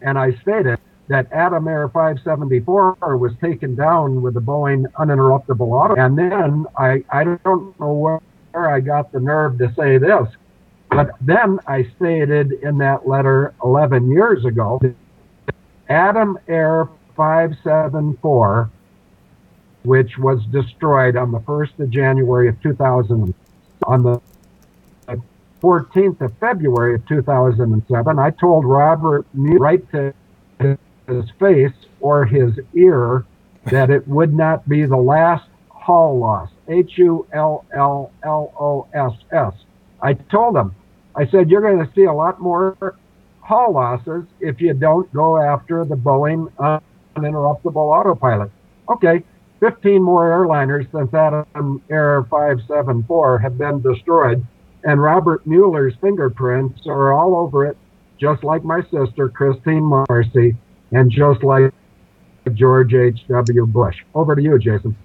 and I stated that Adam Air 574 was taken down with the Boeing uninterruptible auto. And then I don't know where I got the nerve to say this, but then I stated in that letter 11 years ago, Adam Air 574, which was destroyed on the 1st of January of 2000, on the 14th of February of 2007, I told Robert right to his face or his ear that it would not be the last hull loss, HULLLOSS. I told him, I said, you're going to see a lot more hull losses if you don't go after the Boeing uninterruptible autopilot. Okay, 15 more airliners since Adam Air 574 have been destroyed. And Robert Mueller's fingerprints are all over it, just like my sister, Christine Marcy, and just like George H.W. Bush. Over to you, Jason.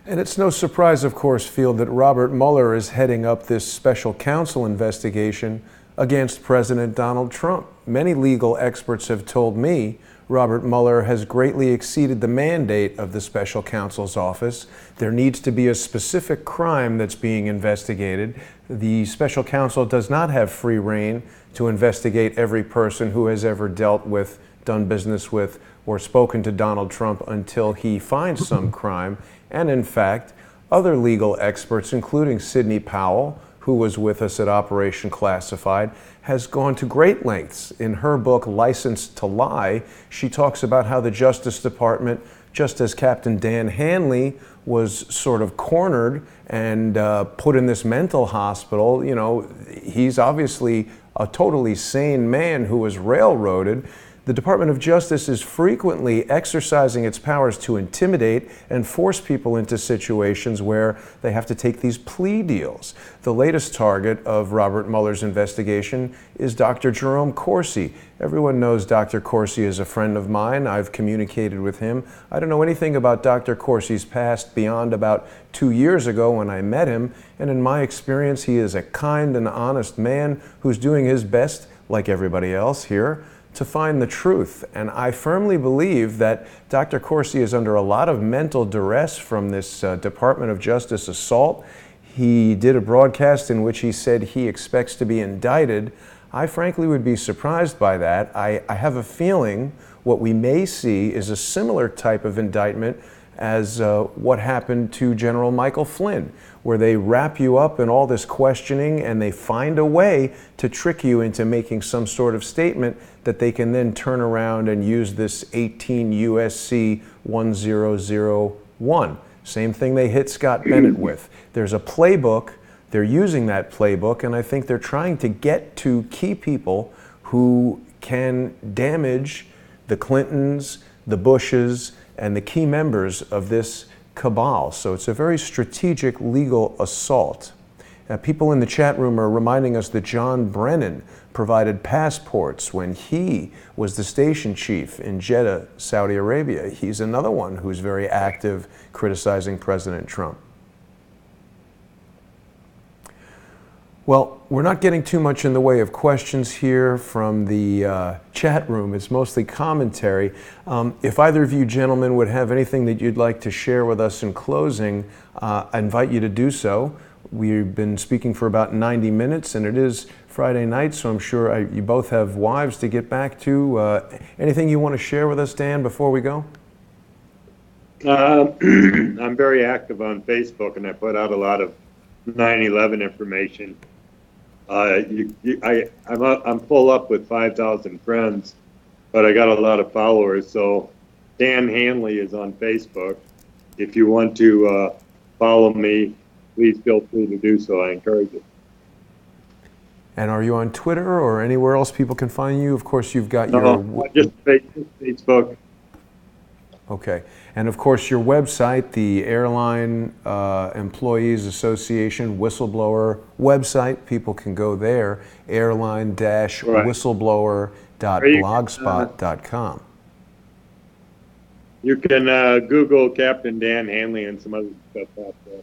And it's no surprise, of course, Field, that Robert Mueller is heading up this special counsel investigation against President Donald Trump. Many legal experts have told me Robert Mueller has greatly exceeded the mandate of the special counsel's office. There needs to be a specific crime that's being investigated. The special counsel does not have free rein to investigate every person who has ever dealt with, done business with, or spoken to Donald Trump until he finds some crime. And in fact, other legal experts, including Sidney Powell, who was with us at Operation Classified, has gone to great lengths. In her book, License to Lie, she talks about how the Justice Department, just as Captain Dan Hanley was sort of cornered and put in this mental hospital, you know, he's obviously a totally sane man who was railroaded. The Department of Justice is frequently exercising its powers to intimidate and force people into situations where they have to take these plea deals. The latest target of Robert Mueller's investigation is Dr. Jerome Corsi. Everyone knows Dr. Corsi is a friend of mine. I've communicated with him. I don't know anything about Dr. Corsi's past beyond about 2 years ago when I met him, and in my experience, he is a kind and honest man who's doing his best, like everybody else here, to find the truth. And I firmly believe that Dr. Corsi is under a lot of mental duress from this Department of Justice assault. He did a broadcast in which he said he expects to be indicted. I frankly would be surprised by that. I have a feeling what we may see is a similar type of indictment as what happened to General Michael Flynn, where they wrap you up in all this questioning and they find a way to trick you into making some sort of statement that they can then turn around and use this 18 USC 1001. Same thing they hit Scott Bennett with. There's a playbook. They're using that playbook, and I think they're trying to get to key people who can damage the Clintons, the Bushes, and the key members of this cabal. So it's a very strategic legal assault. People in the chat room are reminding us that John Brennan provided passports when he was the station chief in Jeddah, Saudi Arabia. He's another one who's very active criticizing President Trump. Well, we're not getting too much in the way of questions here from the chat room. It's mostly commentary. If either of you gentlemen would have anything that you'd like to share with us in closing, I invite you to do so. We've been speaking for about 90 minutes, and it is Friday night, so I'm sure you both have wives to get back to. Anything you want to share with us, Dan, before we go? I'm very active on Facebook, and I put out a lot of 9/11 information. I'm full up with 5,000 friends, but I got a lot of followers. So Dan Hanley is on Facebook. If you want to follow me, please feel free to do so. I encourage it. And are you on Twitter or anywhere else people can find you? Of course, you've got your... No, just Facebook. Okay. And of course, your website, the Airline Employees Association Whistleblower website, people can go there, airline-whistleblower.blogspot.com. You can Google Captain Dan Hanley and some other stuff out there.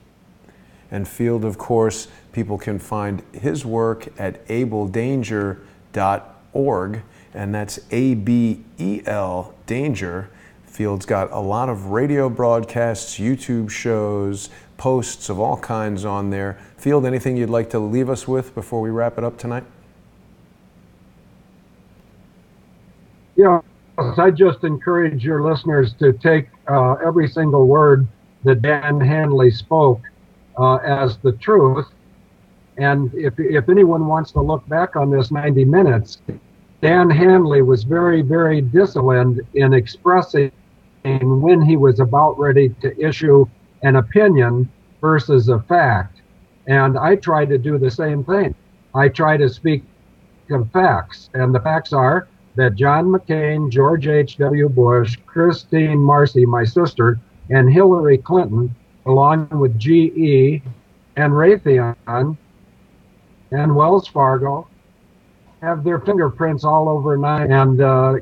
And Field, of course, people can find his work at abeldanger.org, and that's ABEL Danger. Field's got a lot of radio broadcasts, YouTube shows, posts of all kinds on there. Field, anything you'd like to leave us with before we wrap it up tonight? Yeah, I just encourage your listeners to take every single word that Dan Hanley spoke as the truth. And if anyone wants to look back on this 90 minutes, Dan Hanley was very, very disciplined in expressing when he was about ready to issue an opinion versus a fact. And I try to do the same thing. I try to speak of facts. And the facts are that John McCain, George H.W. Bush, Christine Marcy, my sister, and Hillary Clinton, along with GE and Raytheon and Wells Fargo, have their fingerprints all over 9. And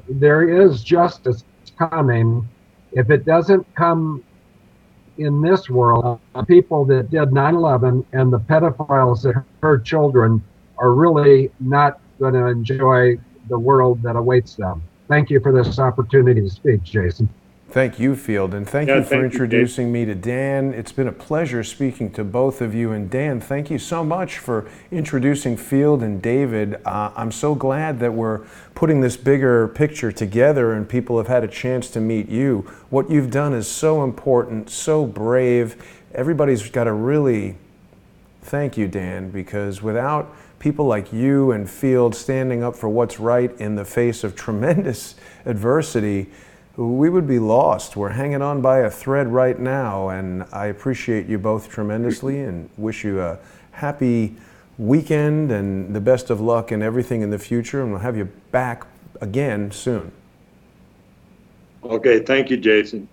there is justice coming. If it doesn't come in this world, the people that did 9/11 and the pedophiles that hurt children are really not going to enjoy the world that awaits them. Thank you for this opportunity to speak, Jason. Thank you, Field, and thank you for introducing me to Dan. It's been a pleasure speaking to both of you. And Dan, thank you so much for introducing Field and David. I'm so glad that we're putting this bigger picture together and people have had a chance to meet you. What you've done is so important, so brave. Everybody's got to really thank you, Dan, because without people like you and Field standing up for what's right in the face of tremendous adversity, we would be lost. We're hanging on by a thread right now, and I appreciate you both tremendously and wish you a happy weekend and the best of luck and everything in the future, and we'll have you back again soon. Okay, thank you, Jason.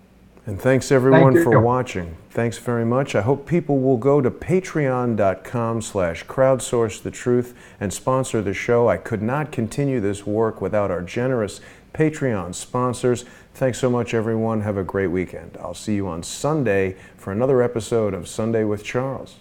And thanks everyone Thank for you. watching. Thanks very much. I hope people will go to patreon.com/crowdsource the truth and sponsor the show. I could not continue this work without our generous Patreon sponsors. Thanks so much, everyone. Have a great weekend. I'll see you on Sunday for another episode of Sunday with Charles.